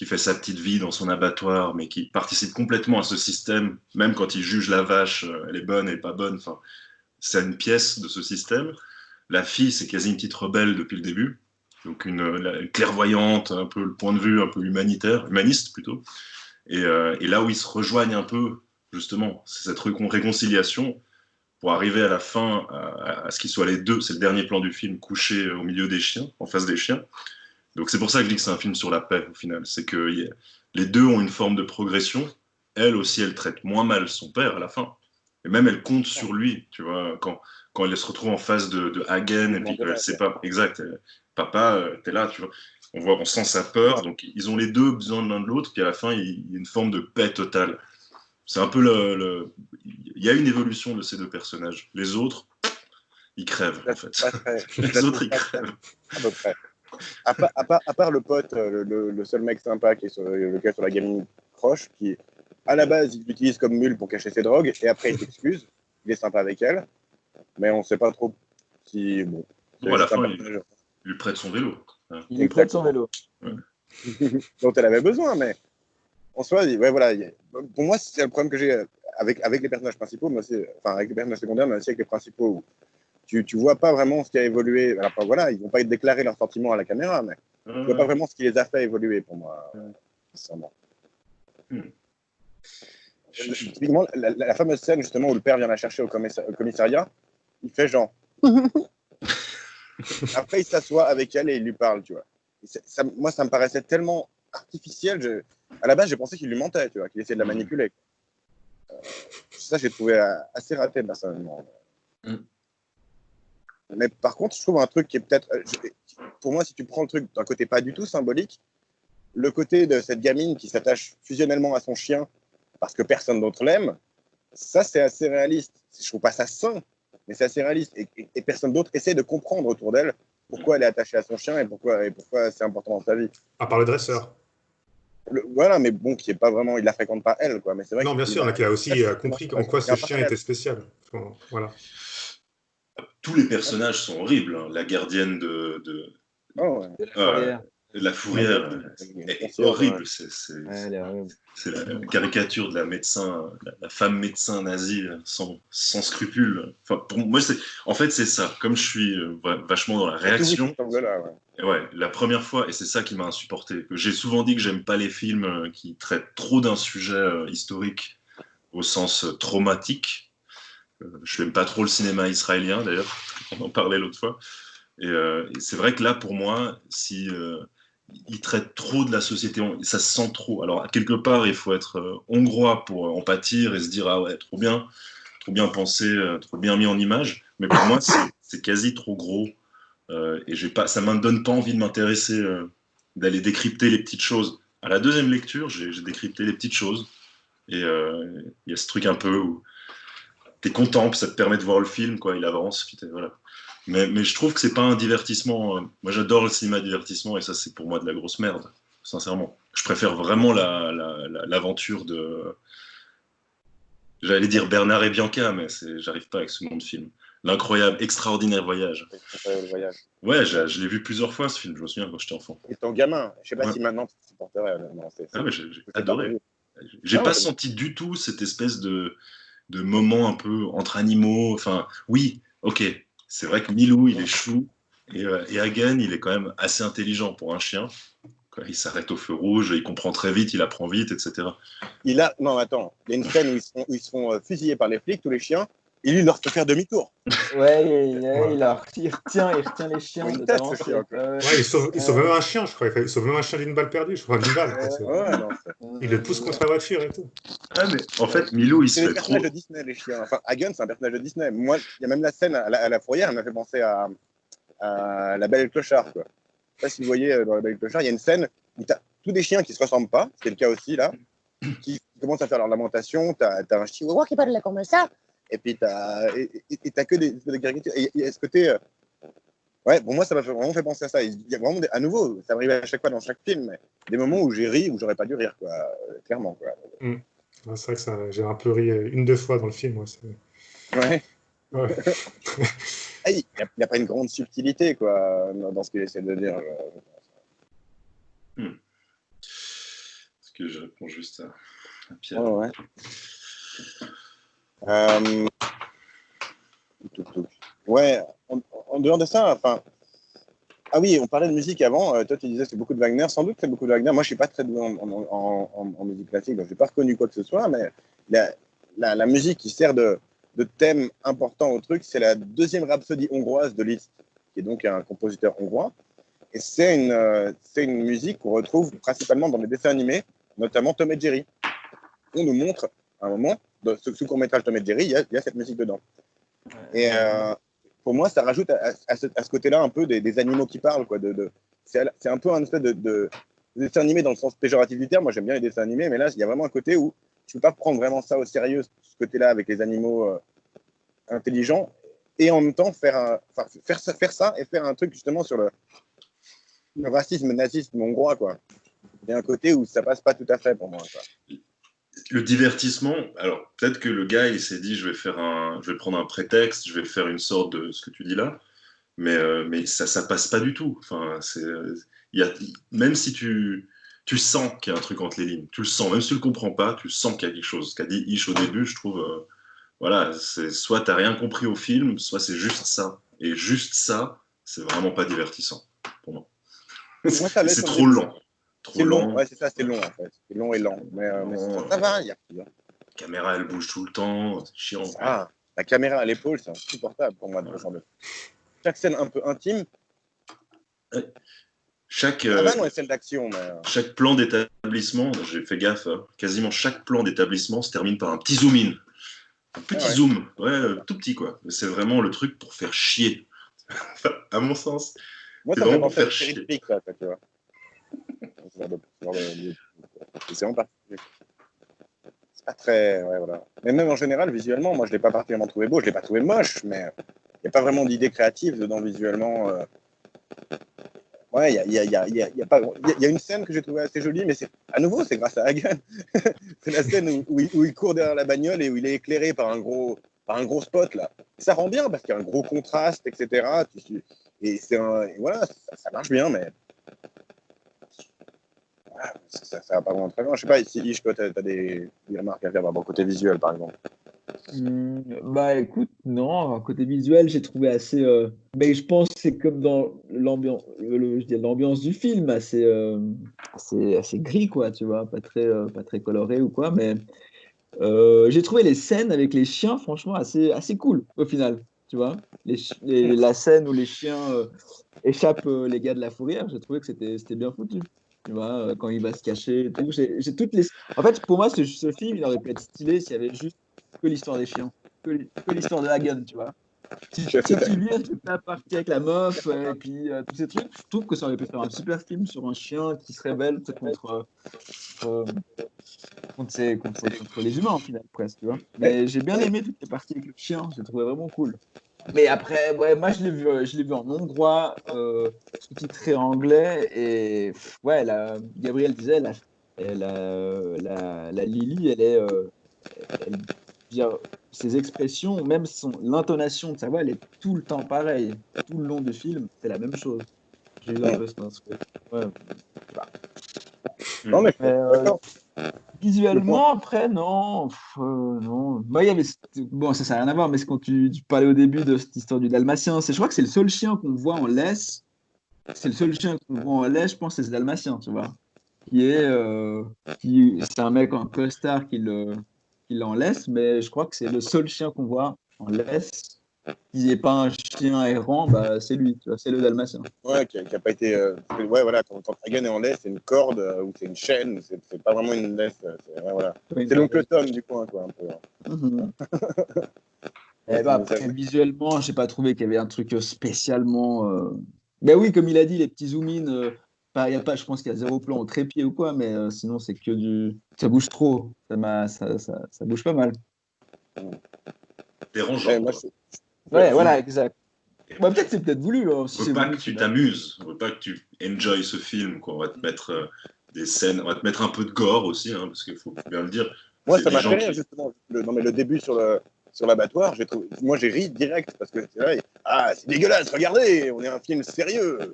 fait sa petite vie dans son abattoir, mais qui participe complètement à ce système, même quand il juge la vache, elle est bonne, elle est pas bonne. Enfin, c'est une pièce de ce système. La fille, c'est quasi une petite rebelle depuis le début. Donc une clairvoyante, un peu le point de vue un peu humaniste plutôt. Et là où ils se rejoignent un peu, justement, c'est cette réconciliation pour arriver à la fin à ce qu'ils soient les deux, c'est le dernier plan du film, couchés au milieu des chiens, en face des chiens. Donc c'est pour ça que je dis que c'est un film sur la paix au final. C'est que les deux ont une forme de progression. Elle aussi, elle traite moins mal son père à la fin. Et même elle compte sur lui, tu vois, quand elle se retrouve en face de Hagen et puis qu'elle sait pas, exact, papa, t'es là, tu vois. On sent sa peur, donc ils ont les deux besoin de l'un de l'autre, puis à la fin, il y a une forme de paix totale. C'est un peu il y a une évolution de ces deux personnages. Les autres, ils crèvent, en fait. Les autres, ils crèvent. À peu près. À part le pote, le seul mec sympa qui est sur la gamine croche, qui, à la base, il l'utilise comme mule pour cacher ses drogues, et après, il s'excuse. Il est sympa avec elle, mais on ne sait pas trop si... Bon, à la fin, il lui prête son vélo. Il lui prête son vélo. Ouais. dont elle avait besoin, mais en soi, ouais, voilà, pour moi, c'est le problème que j'ai avec les personnages principaux, mais aussi, enfin, avec les personnages secondaires, mais aussi avec les principaux, où tu vois pas vraiment ce qui a évolué. Alors, voilà, ils vont pas déclarer leurs sentiments à la caméra, mais tu vois pas vraiment ce qui les a fait évoluer, pour moi, sincèrement. Typiquement, la fameuse scène, justement, où le père vient la chercher au commissariat, il fait genre... Après, il s'assoit avec elle et il lui parle, tu vois. Moi, ça me paraissait tellement artificiel. À la base, j'ai pensé qu'il lui mentait, tu vois, qu'il essayait de la manipuler. Ça, j'ai trouvé assez raté, personnellement. Mais par contre, je trouve un truc qui est peut-être... pour moi, si tu prends le truc d'un côté pas du tout symbolique, le côté de cette gamine qui s'attache fusionnellement à son chien parce que personne d'autre l'aime, ça, c'est assez réaliste. Je trouve pas ça sain, mais c'est assez réaliste. Et personne d'autre essaie de comprendre autour d'elle pourquoi elle est attachée à son chien et pourquoi c'est important dans sa vie. À part le dresseur. Voilà, mais bon, qui est pas vraiment, il la fréquente pas elle, quoi. Mais c'est vrai. Non, bien sûr, il a aussi compris en quoi ce chien était spécial. Voilà. Tous les personnages sont horribles. Hein. La gardienne de la fourrière est horrible. C'est la caricature de la médecin, la femme médecin nazie sans scrupules. Enfin, pour moi, en fait, c'est ça. Comme je suis vachement dans la réaction. La première fois, et c'est ça qui m'a insupporté. J'ai souvent dit que j'aime pas les films qui traitent trop d'un sujet historique au sens traumatique. Je n'aime pas trop le cinéma israélien, d'ailleurs. On en parlait l'autre fois. Et c'est vrai que là, pour moi, si il traite trop de la société, ça se sent trop. Alors, quelque part, il faut être hongrois pour en pâtir et se dire, ah ouais, trop bien pensé, trop bien mis en image. Mais pour moi, c'est quasi trop gros. Et ça ne me donne pas envie de m'intéresser, d'aller décrypter les petites choses. À la deuxième lecture, j'ai décrypté les petites choses. Et il y a ce truc un peu où tu es content, puis ça te permet de voir le film, quoi, il avance, puis voilà. Mais je trouve que c'est pas un divertissement. Moi, j'adore le cinéma divertissement et ça, c'est pour moi de la grosse merde, sincèrement. Je préfère vraiment l'aventure de. J'allais dire Bernard et Bianca, mais j'arrive pas avec ce nom de film. L'incroyable, extraordinaire voyage. Ouais, je l'ai vu plusieurs fois ce film, je me souviens quand j'étais enfant. Et ton gamin, je sais pas si maintenant tu supporterais. J'ai adoré. J'ai pas senti du tout cette espèce de moment un peu entre animaux. Enfin, oui, ok. C'est vrai que Milou, il est chou, et Hagen, il est quand même assez intelligent pour un chien. Il s'arrête au feu rouge, il comprend très vite, il apprend vite, etc. Non, attends, il y a une scène où ils se font fusiller par les flics, tous les chiens, et lui, il leur fait faire demi-tour. Ouais, il retient les chiens. Il teste ce chien. Il sauve même un chien, je crois. Il sauve même un chien d'une balle perdue, je crois, d'une balle. Il le pousse contre la voiture et tout. Ah, mais en fait, Milou, il se fait trop... C'est des personnages de Disney, les chiens. Enfin, Hagen, c'est un personnage de Disney. Moi, il y a même la scène à la fourrière, elle m'a fait penser à La Belle et le Clochard, quoi. Je sais pas si vous voyez, dans La Belle et le Clochard, il y a une scène où tu as tous des chiens qui ne se ressemblent pas, c'est le cas aussi, là, qui commencent à faire leur lamentation. Tu as un chihuahua qui parle comme ça. Et puis, t'as que des caricatures. Et il y a ce côté, Ouais, pour moi, ça m'a vraiment fait penser à ça. Il y a vraiment à nouveau, ça m'arrive à chaque fois dans chaque film, mais des moments où j'ai ri, où j'aurais pas dû rire, quoi. Clairement, quoi. Mm. Ouais, c'est vrai que j'ai un peu ri une, deux fois dans le film. Ouais, Ouais. ouais. Ah, il n'y a pas une grande subtilité, quoi, dans ce qu'il essaie de dire. Parce que je réponds juste à Pierre. Ouais. Euh, Ouais, en dehors de ça, enfin. Ah oui, on parlait de musique avant. Toi, tu disais c'est beaucoup de Wagner. Sans doute c'est beaucoup de Wagner. Moi, je suis pas très doué en musique classique, donc je n'ai pas reconnu quoi que ce soit. Mais la musique qui sert de thème important au truc, c'est la deuxième rhapsodie hongroise de Liszt, qui est donc un compositeur hongrois. Et c'est une musique qu'on retrouve principalement dans les dessins animés, notamment Tom et Jerry. On nous montre à un moment, sous court-métrage Tom et Jerry, il y a cette musique dedans. Et pour moi, ça rajoute à ce côté-là un peu des animaux qui parlent. Quoi, c'est un peu un espèce de dessin animé dans le sens péjoratif du terme. Moi, j'aime bien les dessins animés, mais là, il y a vraiment un côté où tu ne peux pas prendre vraiment ça au sérieux, ce côté-là avec les animaux intelligents, et en même temps faire ça et faire un truc justement sur le racisme, le nazisme hongrois. Quoi. Il y a un côté où ça passe pas tout à fait pour moi. Quoi. Le divertissement, alors peut-être que le gars il s'est dit je vais prendre un prétexte, je vais faire une sorte de ce que tu dis là, mais ça passe pas du tout. Enfin, même si tu sens qu'il y a un truc entre les lignes, tu le sens, même si tu le comprends pas, tu sens qu'il y a quelque chose. Ce qu'a dit Ish au début, je trouve, voilà, c'est soit t'as rien compris au film, soit c'est juste ça. Et juste ça, c'est vraiment pas divertissant pour moi. Moi, ça Et laisse c'est au trop début. lent. C'est Trop long, lent. ouais, c'est ça, c'est long en fait. C'est long et lent. Mais ça va, il y a pire. La caméra, elle bouge tout le temps, c'est chiant. Ça, la caméra à l'épaule, c'est insupportable pour moi de ce genre de. Chaque scène un peu intime, Chaque, ça va dans les scènes d'action, mais. chaque plan d'établissement, j'ai fait gaffe, hein, quasiment chaque plan d'établissement se termine par un petit zoom-in. Un petit Ouais. zoom, ouais, tout petit quoi. C'est vraiment le truc pour faire chier. Enfin, à mon sens, Moi, c'est ça me fait vraiment pour penser à faire du chier. périphérique, ça, tu vois. C'est vraiment particulier. C'est pas très. Ouais, voilà. Mais même en général, visuellement, moi, je l'ai pas particulièrement trouvé beau. Je l'ai pas trouvé moche, mais il n'y a pas vraiment d'idée créative dedans visuellement. Ouais, il y a une scène que j'ai trouvée assez jolie, mais à nouveau, c'est grâce à Hagen. C'est la scène où il court derrière la bagnole et où il est éclairé par un gros spot, là. Ça rend bien parce qu'il y a un gros contraste, etc. Et voilà, ça marche bien, mais voilà, ça va pas vraiment très loin. Je sais pas, ici, Ish, toi, t'as des remarques à faire par rapport au côté visuel, par exemple. Bah écoute, non, côté visuel, j'ai trouvé assez. Mais je pense que c'est comme dans l'ambiance, je dis l'ambiance du film, assez gris, quoi, tu vois, pas très coloré ou quoi. Mais j'ai trouvé les scènes avec les chiens, franchement, assez cool au final, tu vois. La scène où les chiens échappent les gars de la fourrière, j'ai trouvé que c'était bien foutu. Tu vois, quand il va se cacher et tout. J'ai toutes les. En fait, pour moi, ce film, il aurait pu être stylé s'il y avait juste que l'histoire des chiens, que l'histoire de Hagen, tu vois. Je suis assez Si tu d'accord. viens toute la partie avec la meuf et puis tous ces trucs, je trouve que ça aurait pu faire un super film sur un chien qui se rebelle tu sais, euh, contre les humains, en final, presque, tu vois. Mais j'ai bien aimé toutes les parties avec le chien, j'ai trouvé vraiment cool. Mais après, ouais, moi, je l'ai vu en hongrois, sous-titré en anglais, et ouais, Gabriel disait, la Lily, elle, dire, ses expressions, même l'intonation de sa voix, elle est tout le temps pareille. Tout le long du film, c'est la même chose. J'ai eu un peu ce truc. Ouais. Non, mais je Mais, suis d'accord. Le point. visuellement, après, non. Non. Bah, il y avait, bon, ça n'a rien à voir, mais c'est quand tu parlais au début de cette histoire du Dalmatien. Je crois que c'est le seul chien qu'on voit en laisse. C'est le seul chien qu'on voit en laisse, je pense, c'est ce Dalmatien, tu vois. C'est un mec en costard qui l'en laisse, mais je crois que c'est le seul chien qu'on voit en laisse. S'il n'est pas un chien errant, bah, c'est lui, tu vois, c'est le Dalmatien. Ouais, qui a pas été. Ouais, voilà, quand Hagen est en laisse, c'est une corde ou c'est une chaîne, c'est pas vraiment une laisse. Ouais, voilà. C'est l'oncle Tom du coin, quoi, un peu. Mhm. Ouais, Et bah, après, visuellement, je n'ai pas trouvé qu'il y avait un truc spécialement. Ben oui, comme il a dit, les petits zoom-in, y a pas, je pense qu'il y a zéro plan au trépied ou quoi, mais sinon, c'est que du. Ça bouge trop. Ça bouge pas mal. Dérangeant, ouais, moi, quoi. ouais, Ouais, voilà, exact. Bah, peut-être c'est peut-être voulu. Hein, On si veut c'est pas voulu, que tu t'amuses, on veut pas que tu enjoy ce film, quoi. On va te mettre des scènes, on va te mettre un peu de gore aussi, hein, parce qu'il faut bien le dire. Moi, C'est ça des m'a fait gens rire, qui. justement. Non, mais le début sur l'abattoir, moi, j'ai ri direct parce que c'est vrai. Ah, c'est dégueulasse, regardez, on est un film sérieux.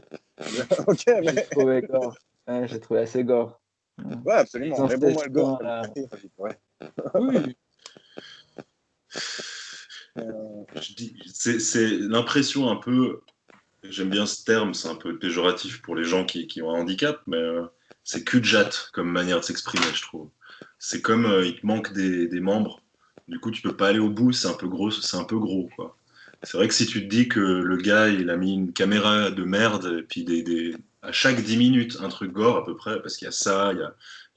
Ok, j'ai mais. trouvé gore. Ouais, j'ai trouvé assez gore. Ouais. Ouais, absolument. Dans Mais bon, cette moi, le gore, fin, ça me là. fait rire. Ouais. Oui. C'est l'impression un peu. J'aime bien ce terme, c'est un peu péjoratif pour les gens qui ont un handicap, mais c'est cul-de-jatte comme manière de s'exprimer, je trouve. C'est comme il te manque des membres, du coup tu peux pas aller au bout, c'est un peu gros, quoi. C'est vrai que si tu te dis que le gars il a mis une caméra de merde, et puis à chaque 10 minutes un truc gore à peu près, parce qu'il y a ça, il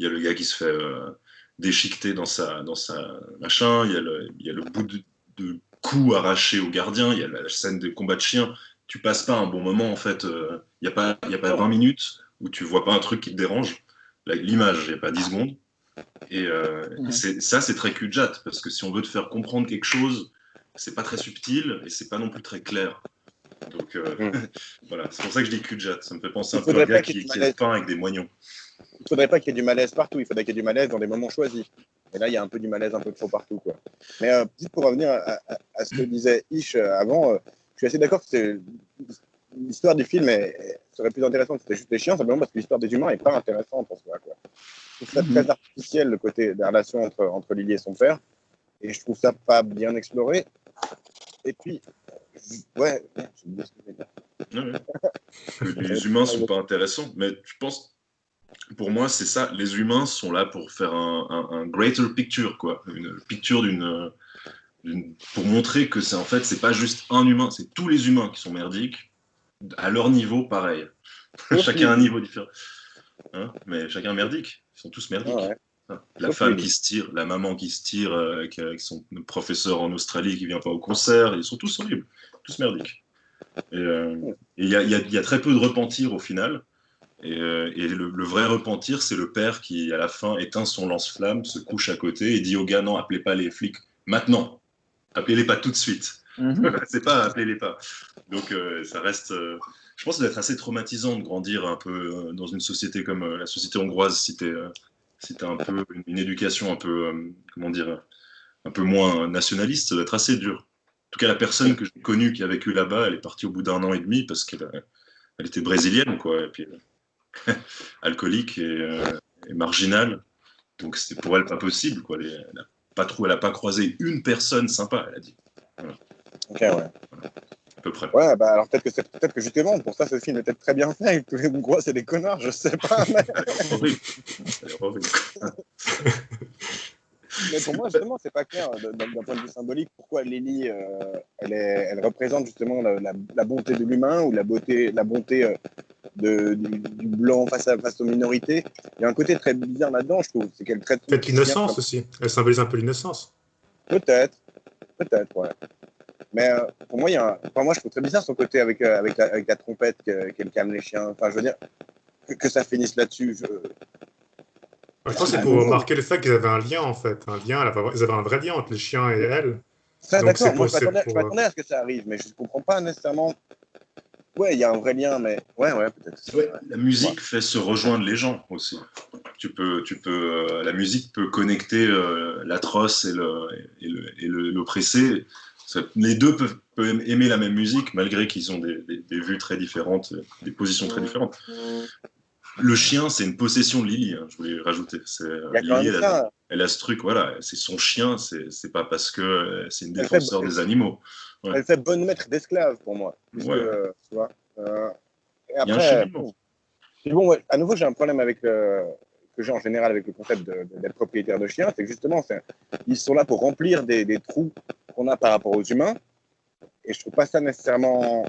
y a le gars qui se fait déchiqueter dans sa machin, il y a le bout de cou arraché au gardien, il y a la scène de combat de chien, tu passes pas un bon moment en fait. Il y a pas 20 minutes où tu vois pas un truc qui te dérange. L'image, il n'y a pas 10 secondes. Et ça, c'est très cul-de-jatte parce que si on veut te faire comprendre quelque chose, c'est pas très subtil et c'est pas non plus très clair. Donc voilà, c'est pour ça que je dis cul-de-jatte. Ça me fait penser Il un peu à un faudrait gars pas qu'il y ait qui du est malaise. peint avec des moignons. Il faudrait pas qu'il y ait du malaise partout. Il faudrait qu'il y ait du malaise dans des moments choisis. Et là, il y a un peu du malaise un peu trop partout, quoi. Mais juste pour revenir à ce que disait Ish avant, je suis assez d'accord que l'histoire du film serait plus intéressante si c'était juste les chiens, simplement parce que l'histoire des humains n'est pas intéressante en soi, quoi. Je trouve ça très artificiel, le côté de la relation entre Lily et son père. Et je trouve ça pas bien exploré. Et puis, ouais, j'ai oublié ce que je voulais dire. Ouais, ouais. Que les humains sont pas intéressants, mais je pense, pour moi, c'est ça. Les humains sont là pour faire un greater picture, quoi. Une picture pour montrer que c'est en fait, c'est pas juste un humain, c'est tous les humains qui sont merdiques, à leur niveau, pareil. Chacun a un niveau différent. Hein, mais chacun merdique. Ils sont tous merdiques. Ah ouais. Hein, la Sauf femme Lily. qui se tire, la maman qui se tire avec son professeur en Australie qui vient pas au concert, ils sont tous horribles, tous merdiques. Et il y a très peu de repentir au final. Et le vrai repentir, c'est le père qui, à la fin, éteint son lance-flamme, se couche à côté et dit au gars, non, appelez pas les flics maintenant. Appelez-les pas tout de suite. C'est pas appelez-les pas. Donc ça reste. Je pense que ça doit être assez traumatisant de grandir un peu dans une société comme la société hongroise si t'as un peu une éducation un peu, comment dire, un peu moins nationaliste, ça doit être assez dur. En tout cas, la personne que j'ai connue qui a vécu là-bas, elle est partie au bout d'un an et demi parce qu'elle était brésilienne, quoi, et puis alcoolique et marginale. Donc c'était pour elle pas possible, quoi. Elle a pas croisé une personne sympa, elle a dit. Voilà. Ok, ouais. À peu près. Ouais, bah alors peut-être que justement, pour ça, ce film est peut-être très bien fait. Tous les Hongrois, c'est des connards, je sais pas. Mais, Horrible. Elle est horrible. mais pour moi, justement, c'est pas clair d'un point de vue symbolique pourquoi Lily, elle représente justement la bonté de l'humain ou la bonté du blanc face aux minorités. Il y a un côté très bizarre là-dedans, je trouve. C'est qu'elle traite Peut-être l'innocence aussi. Elle symbolise un peu l'innocence. Peut-être, ouais. Mais pour moi, moi, je trouve très bizarre son côté avec la trompette qu'elle calme les chiens. Enfin, je veux dire, que ça finisse là-dessus. Je pense que c'est pour marquer le fait qu'ils avaient un lien, en fait. Ils avaient un vrai lien entre les chiens et elle. Ça, Donc d'accord, moi, je pour... m'attendais à ce que ça arrive, mais je ne comprends pas nécessairement. Ouais, il y a un vrai lien, mais ouais, peut-être. Ouais, la musique fait se rejoindre les gens aussi. La musique peut connecter l'atroce et l'oppressé. Les deux peuvent aimer la même musique malgré qu'ils ont des vues très différentes, des positions très différentes. Le chien, c'est une possession de Lily, hein, je voulais rajouter. Lily, elle a ce truc, voilà, c'est son chien, c'est pas parce que c'est une défenseur des animaux. Ouais. Elle fait bonne maître d'esclave pour moi. Puisque, ouais. Tu vois, et après, il y a un cheminement. Bon, ouais, à nouveau, j'ai un problème que j'ai en général avec le concept d'être propriétaire de chiens, c'est que justement, ils sont là pour remplir des trous qu'on a par rapport aux humains, et je trouve pas ça nécessairement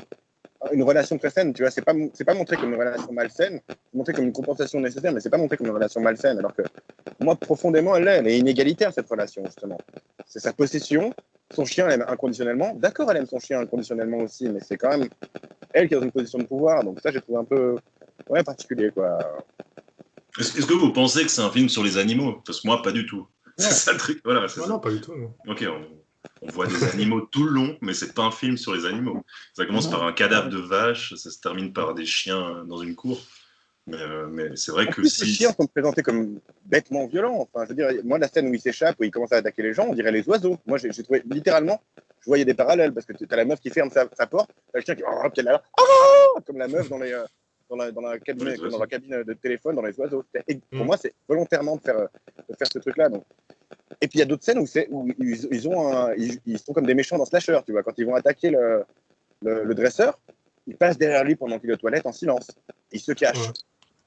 une relation très saine, tu vois, c'est pas montré comme une relation malsaine, c'est montré comme une compensation nécessaire, mais c'est pas montré comme une relation malsaine, alors que moi, profondément, elle est inégalitaire, cette relation, justement. C'est sa possession, son chien, elle aime inconditionnellement, d'accord, elle aime son chien inconditionnellement aussi, mais c'est quand même elle qui est dans une position de pouvoir, donc ça, j'ai trouvé un peu particulier, quoi. Est-ce que vous pensez que c'est un film sur les animaux? Parce que moi, pas du tout. C'est ça le truc. Voilà, non, pas du tout. Non. Ok, On voit des animaux tout le long, mais c'est pas un film sur les animaux. Ça commence par un cadavre de vache, ça se termine par des chiens dans une cour. Mais c'est vrai En que plus, les chiens sont présentés comme bêtement violents. Enfin, je veux dire, moi, la scène où il s'échappe, où il commence à attaquer les gens, on dirait les oiseaux. Moi, j'ai trouvé, littéralement, je voyais des parallèles, parce que tu as la meuf qui ferme sa porte, t'as le chien qui est là, comme la meuf dans la cabine de téléphone, dans les oiseaux. Et pour moi, c'est volontairement de faire ce truc-là. Donc. Et puis, il y a d'autres scènes où ils sont comme des méchants dans Slasher, tu vois, quand ils vont attaquer le dresseur, ils passent derrière lui pendant qu'il est aux toilettes en silence. Ils se cachent.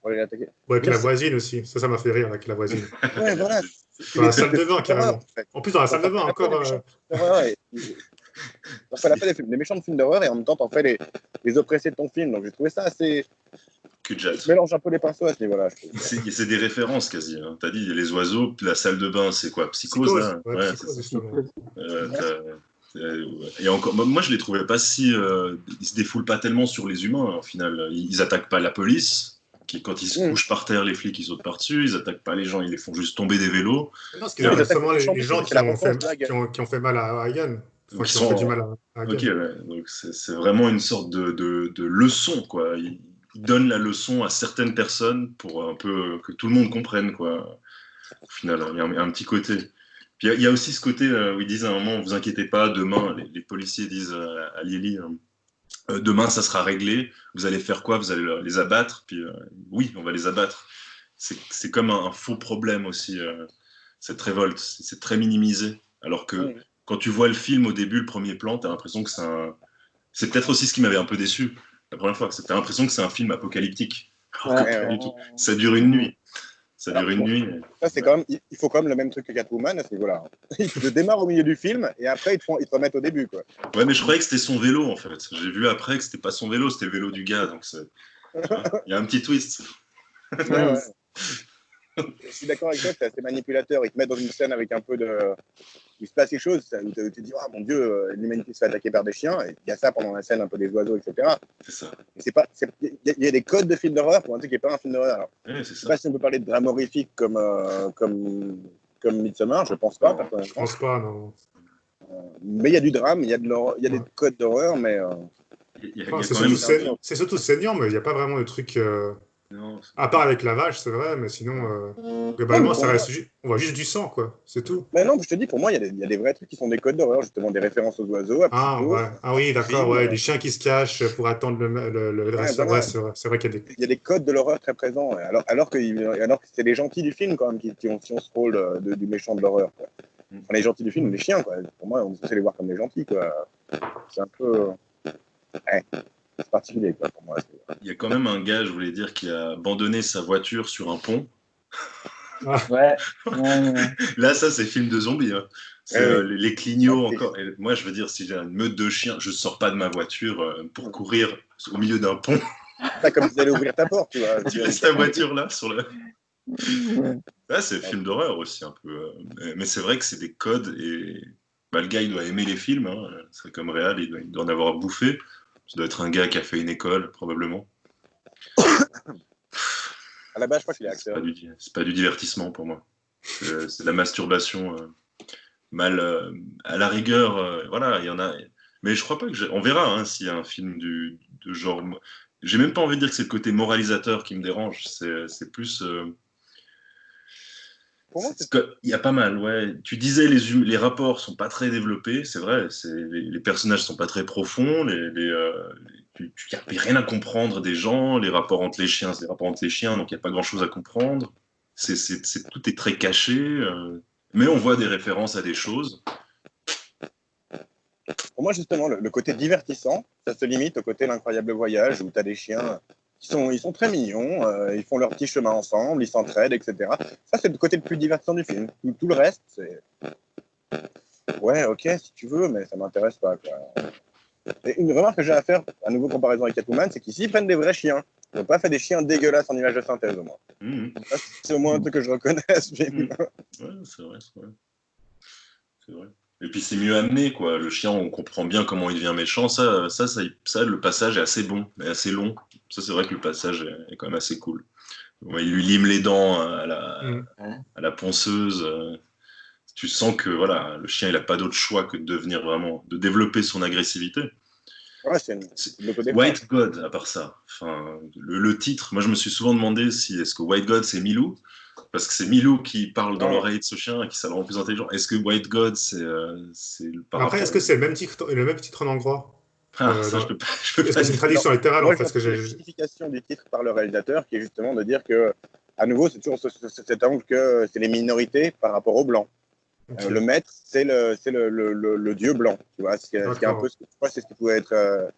Ouais, avec la voisine aussi. Ça m'a fait rire avec la voisine. Ouais, voilà. Dans la salle de bain, carrément. En plus, dans la salle de bain, encore. T'en fais des méchants de films d'horreur et en même temps, t'en fais les oppressés de ton film. Donc, j'ai trouvé ça assez. Je mélange un peu les pinceaux à ce niveau-là. C'est des références quasi. Hein. T'as dit, il y a les oiseaux, la salle de bain, c'est quoi? Psychose, là ouais, Psychose, justement. Et encore, moi, je les trouvais pas si. Ils se défoulent pas tellement sur les humains, hein, au final. Ils attaquent pas la police. Quand ils se couchent par terre, les flics, ils sautent par-dessus. Ils attaquent pas les gens, ils les font juste tomber des vélos. Non, c'est justement les gens qui ont fait mal à Ryan. Qui ont fait du mal à Ryan. Ok, ouais. Donc c'est vraiment une sorte de leçon, quoi. Ils donnent la leçon à certaines personnes pour un peu que tout le monde comprenne, quoi. Au final, il y a un petit côté. Puis il y a aussi ce côté où ils disent à un moment, vous inquiétez pas, demain, les policiers disent à Lily, demain ça sera réglé, vous allez faire quoi? Vous allez les abattre? Puis oui, on va les abattre. C'est comme un faux problème aussi, cette révolte. C'est très minimisé. Alors que quand tu vois le film au début, le premier plan, tu as l'impression que c'est peut-être aussi ce qui m'avait un peu déçu la première fois. Tu as l'impression que c'est un film apocalyptique. Alors que pas du tout. Ça dure une nuit. Ça, c'est quand même, il faut quand même le même truc que Catwoman à ce niveau-là. Ils te démarrent au milieu du film et après ils te remettent au début, quoi. Ouais, mais je croyais que c'était son vélo en fait. J'ai vu après que c'était pas son vélo, c'était le vélo du gars. Donc il y a un petit twist. Ouais. Je suis d'accord avec toi, c'est assez manipulateur. Ils te mettent dans une scène avec un peu de. Il se passe quelque chose où tu te dis, oh mon Dieu, l'humanité se fait attaquer par des chiens. Et il y a ça pendant la scène, un peu des oiseaux, etc. C'est ça. Il y a des codes de film d'horreur pour un truc qui n'est pas un film d'horreur. Ouais, je ne sais pas si on peut parler de drame horrifique comme Midsommar, je ne pense pas. Je ne pense pas, non. Mais il y a du drame, il y a des codes d'horreur, mais. C'est surtout saignant, mais il n'y a pas vraiment de truc. Non, à part avec la vache, c'est vrai, mais sinon, globalement, ça reste on voit juste du sang, quoi. C'est tout. Mais non, je te dis, pour moi, il y a des vrais trucs qui sont des codes d'horreur, justement, des références aux oiseaux. Oui, d'accord, ouais, des chiens qui se cachent pour attendre le dresseur. Ouais, c'est vrai qu'il y a des. Il y a des codes de l'horreur très présents, alors que c'est les gentils du film, quand même, qui ont ce rôle du méchant de l'horreur. Enfin, les gentils du film, les chiens, quoi. Pour moi, on est censé les voir comme des gentils, quoi. C'est un peu. C'est particulier, quoi, pour moi. Il y a quand même un gars, je voulais dire, qui a abandonné sa voiture sur un pont. Ouais. Là, ça, c'est film de zombies. Hein. C'est les clignots encore. Et moi, je veux dire, si j'ai une meute de chiens, je ne sors pas de ma voiture pour courir au milieu d'un pont. Pas comme si tu allais ouvrir ta porte, tu vois. Tu laisses ta voiture là, sur le. Là, c'est film d'horreur aussi, un peu. Mais c'est vrai que c'est des codes. Et le gars, il doit aimer les films. Hein. C'est comme réal, il doit en avoir bouffé. Ça doit être un gars qui a fait une école, probablement. À la base, je crois qu'il est acteur. C'est pas du divertissement pour moi. C'est de la masturbation mal. À la rigueur, voilà, il y en a. Mais je crois pas que. On verra hein, s'il y a un film de genre. J'ai même pas envie de dire que c'est le côté moralisateur qui me dérange. C'est plus. Il y a pas mal, ouais. Tu disais les rapports sont pas très développés, c'est vrai. Les personnages sont pas très profonds. Tu n'as rien à comprendre des gens. Les rapports entre les chiens, c'est des rapports entre les chiens, donc il n'y a pas grand-chose à comprendre. Tout est très caché, mais on voit des références à des choses. Pour moi, justement, le côté divertissant, ça se limite au côté l'incroyable voyage où tu as des chiens. Ils sont très mignons, ils font leur petit chemin ensemble, ils s'entraident, etc. Ça, c'est le côté le plus divertissant du film. Tout le reste, c'est. Ouais, ok, si tu veux, mais ça m'intéresse pas, quoi. Et une remarque que j'ai à faire, à nouveau comparaison avec Catwoman, c'est qu'ici, ils prennent des vrais chiens. Ils n'ont pas fait des chiens dégueulasses en image de synthèse, au moins. Ça, c'est au moins un truc que je reconnais à ce film. Ouais, c'est vrai. C'est vrai. Et puis c'est mieux amené, quoi. Le chien, on comprend bien comment il devient méchant. Ça, le passage est assez bon, mais assez long. Ça, c'est vrai que le passage est quand même assez cool. Ouais, il lui lime les dents à la ponceuse. tu sens que voilà, le chien, il n'a pas d'autre choix que de devenir vraiment, de développer son agressivité. Ouais, c'est une autodéfense. White God, à part ça. Enfin, le titre, moi je me suis souvent demandé si est-ce que White God c'est Milou, parce que c'est Milou qui parle dans Non. l'oreille de ce chien et qui ça le rend plus intelligent. Est-ce que White God c'est par Après, rapport. est-ce que c'est le même titre en hongrois? Ah, ça Dans- je peux Est-ce pas que c'est une dire. traduction littérale en Moi, fait? Parce que j'entends la justification du titre par le réalisateur, qui est justement de dire que, à nouveau, c'est toujours cet angle que c'est les minorités par rapport aux blancs. Ok. Le maître, c'est le dieu blanc, tu vois, ce qui est un D'accord. peu, je crois que c'est ce qui pouvait être,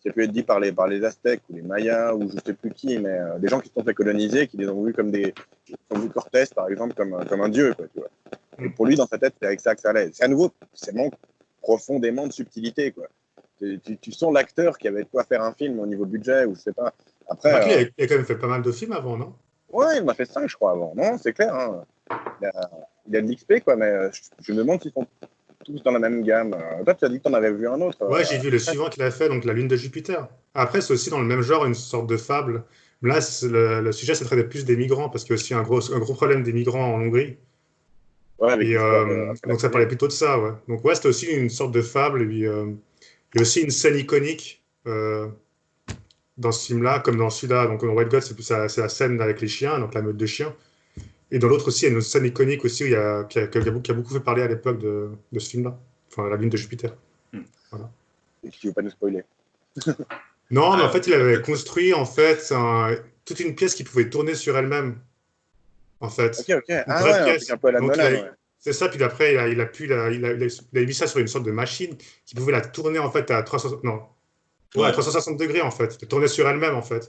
qui a pu être dit par les Aztèques ou les Mayas ou je sais plus qui, mais des gens qui se sont fait coloniser, qui les ont vus qui ont vu Cortés par exemple comme un dieu, quoi, tu vois. Et pour lui, dans sa tête, c'est avec ça que ça allait. C'est à nouveau, c'est manque profondément de subtilité, quoi. Tu sens l'acteur qui avait de quoi faire un film au niveau budget ou je sais pas. Après, Remarque, il a quand même fait pas mal de films avant, non? ouais, il m'a fait 5 je crois avant. Non, c'est clair. Hein. Il a de l'XP quoi, mais je me demande s'ils sont tous dans la même gamme. Toi, tu as dit que tu en avais vu un autre. Ouais, j'ai vu le suivant qu'il a fait, donc La Lune de Jupiter. Après, c'est aussi dans le même genre, une sorte de fable. Là, le sujet, c'est traiter plus des migrants, parce qu'il y a aussi un gros problème des migrants en Hongrie. Ouais, avec Et l'histoire après la donc, ça parlait Covid. plutôt de ça, ouais. Donc, ouais, c'était aussi une sorte de fable. Et puis, il y a aussi une scène iconique dans ce film-là, comme dans celui-là. Donc, dans White God, c'est la scène avec les chiens, donc la meute de chiens. Et dans l'autre aussi, il y a une scène iconique aussi qui a beaucoup fait parler à l'époque de ce film-là. Enfin, La Lune de Jupiter. Voilà. Et tu veux pas nous spoiler. Non, mais en Ah, fait, il avait construit en fait toute une pièce qui pouvait tourner sur elle-même, en Ok, fait. ok. Une Ah vraie ouais, un truc pièce. un peu à la Donc, Nolan, ouais. c'est ça, puis après, il a mis ça sur une sorte de machine qui pouvait la tourner en fait à 360, non, ouais, à ouais. 360 degrés en fait, de tourner sur elle-même en fait.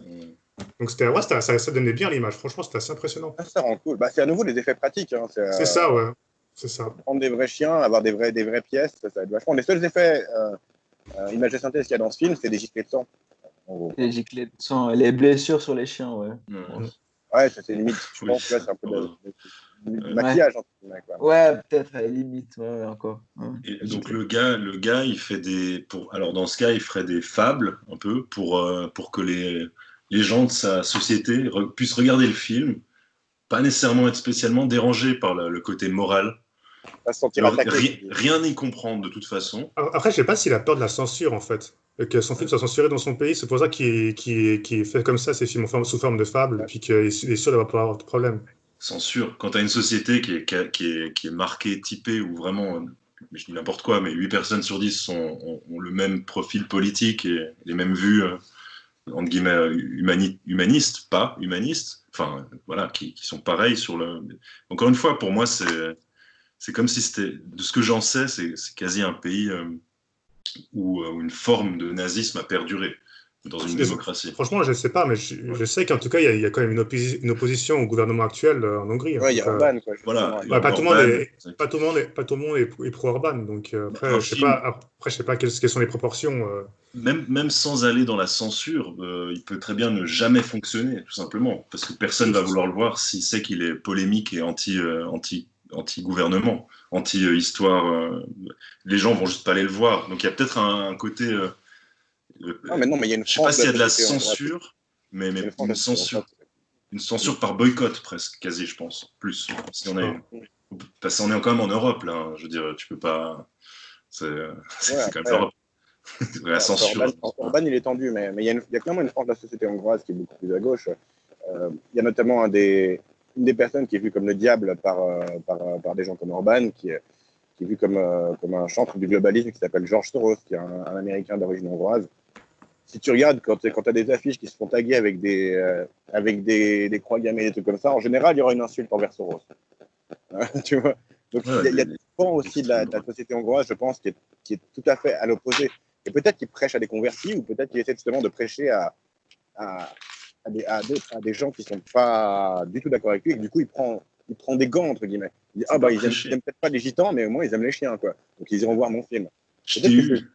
Donc, ça donnait bien l'image. Franchement, c'était assez impressionnant. Ah, ça rend cool. Bah, c'est à nouveau des effets pratiques. Hein. C'est C'est ça, ouais. C'est ça. prendre des vrais chiens, avoir des vraies pièces, ça va être vachement. Les seuls effets images de synthèse qu'il y a dans ce film, c'est des giclées de sang. En gros. Les giclées de sang, les blessures sur les chiens, ouais. Ouais. Ouais, ça c'est limite. Je Oui. pense que là, c'est un peu de Ouais. maquillage. Entre guillemets, quoi. Ouais, peut-être à la limite, ouais, encore. Ouais. Et donc le gars, il fait alors dans ce cas, il ferait des fables un peu pour que les gens de sa société puissent regarder le film, pas nécessairement être spécialement dérangés par le côté moral, Pas se sentir attaqué. rien n'y comprendre de toute façon. Après, je sais pas s'il a peur de la censure en fait. Et que son film soit censuré dans son pays, c'est pour ça qu'il fait comme ça, ces films sous forme de fable, Ouais. puis qu'il est sûr d'avoir pas avoir de problème. Censure. Quand tu as une société qui est marquée, typée, où vraiment, je dis n'importe quoi, mais 8 personnes sur 10 ont le même profil politique et les mêmes vues, entre guillemets, humanistes, pas humanistes, enfin, voilà, qui sont pareils sur le. Encore une fois, pour moi, c'est comme si c'était. De ce que j'en sais, c'est quasi un pays où une forme de nazisme a perduré dans une démocratie. Franchement, je ne sais pas, mais je sais qu'en tout cas, il y a quand même une opposition au gouvernement actuel en Hongrie. Ouais, il y a Orban, quoi. Voilà, Justement. Ouais, pas tout le monde Orban, pas tout le monde est pro-Orban, donc un film. après, je sais pas quelles sont les proportions. Même sans aller dans la censure, il peut très bien ne jamais fonctionner, tout simplement, parce que personne va vouloir le voir s'il sait qu'il est polémique et anti-gouvernement, anti-histoire. Les gens vont juste pas aller le voir. Donc il y a peut-être un côté. Non, mais non, mais il y a une Je sais pas frange s'il y a de la société hongroise. censure, mais Il y a frange une société censure. hongroise. Une censure par boycott, presque, quasi, je pense. Plus, si on a une. Parce qu'on est quand même en Europe, là. Hein. Je veux dire, tu peux pas. C'est Ouais, quand même après, l'Europe. La censure. Orban, il est tendu, mais il y a clairement une frange de la société hongroise qui est beaucoup plus à gauche. Il y a notamment une des personnes qui est vue comme le diable par des gens comme Orban, qui est vu comme un chantre du globalisme qui s'appelle George Soros, qui est un Américain d'origine hongroise. Si tu regardes, quand tu as des affiches qui se font taguer avec des croix gammées, des trucs comme ça, en général, il y aura une insulte envers Soros. Tu vois. Donc, Ouais, il y a des pans aussi de la société hongroise, je pense, qui est tout à fait à l'opposé. Et peut-être qu'il prêche à des convertis, ou peut-être qu'il essaie justement de prêcher à des gens qui ne sont pas du tout d'accord avec lui, et que du coup, il prend des gants, entre guillemets. Il dit, pas ils prêcher. aiment peut-être pas les gitans, mais au moins, ils aiment les chiens, quoi. Donc, ils iront voir mon film. Je Peut-être t'ai que eu.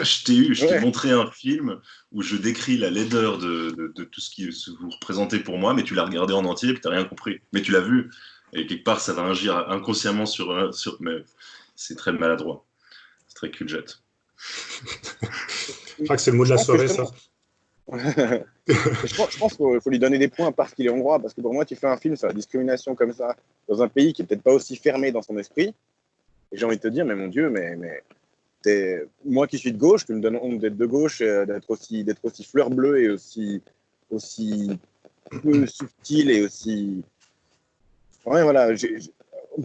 Je t'ai Ouais. montré un film où je décris la laideur de tout ce qui vous représentez pour moi, mais tu l'as regardé en entier et tu n'as rien compris. Mais tu l'as vu. Et quelque part, ça va agir inconsciemment mais c'est très maladroit. C'est très cul-jet. Je crois que c'est le mot de la Je pense soirée, que ça. je pense qu'il faut lui donner des points parce qu'il est hongrois, parce que pour moi, tu fais un film sur la discrimination comme ça, dans un pays qui est peut-être pas aussi fermé dans son esprit, Et j'ai envie de te dire, mais mon Dieu, mais moi qui suis de gauche, tu me donnes honte d'être de gauche, d'être aussi fleur bleue et aussi peu subtil et aussi. Ouais, voilà.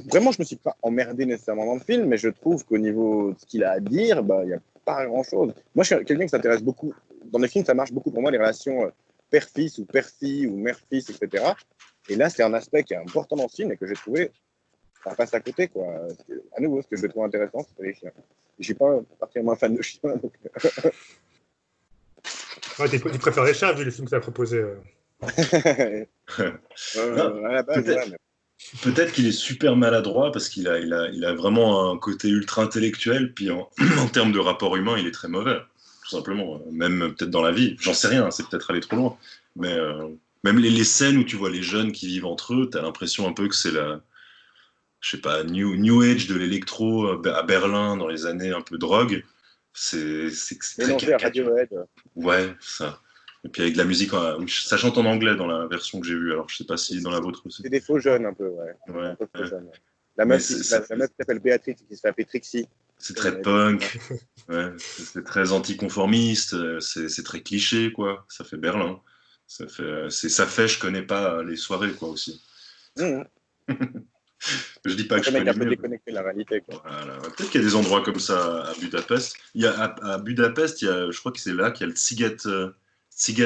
Vraiment, je me suis pas emmerdé nécessairement dans le film, mais je trouve qu'au niveau de ce qu'il a à dire, il n'y a pas grand-chose. Moi, je suis quelqu'un qui s'intéresse beaucoup. Dans les films, ça marche beaucoup pour moi, les relations père-fils ou père-fille ou mère-fils, etc. Et là, c'est un aspect qui est important dans le film et que j'ai trouvé, ça passe à côté, quoi. À nouveau, ce que je trouve intéressant, c'est les chiens. Je suis pas particulièrement fan de chiens. Donc... Ouais, tu préfères les chats vu les films que tu as proposés. Non, à la base, peut-être, ouais, mais... peut-être qu'il est super maladroit parce qu'il a vraiment un côté ultra intellectuel, puis en termes de rapport humain, il est très mauvais, tout simplement. Même peut-être dans la vie, j'en sais rien, c'est peut-être aller trop loin. Mais même les scènes où tu vois les jeunes qui vivent entre eux, tu as l'impression un peu que c'est je sais pas, New Age de l'électro à Berlin dans les années un peu drogue. C'est très Mélangé à caricatural. Radiohead. Ouais, ça. Et puis avec de la musique, ça chante en anglais dans la version que j'ai vue, alors je sais pas si dans la vôtre aussi. C'est des faux jeunes, un peu, ouais. Ouais, Un peu faux ouais. jeunes. Ouais. La Mais meuf qui s'appelle Béatrix, qui se fait appeler Trixie. c'est très punk, ouais, c'est très anticonformiste, c'est très cliché, quoi. Ça fait Berlin. Ça fait, je connais pas les soirées, quoi, aussi. Mmh. Je dis pas que Le je mec connais un peu mieux. déconnecté de la réalité, quoi. Voilà. Peut-être qu'il y a des endroits comme ça à Budapest. À Budapest, je crois que c'est là qu'il y a le Sziget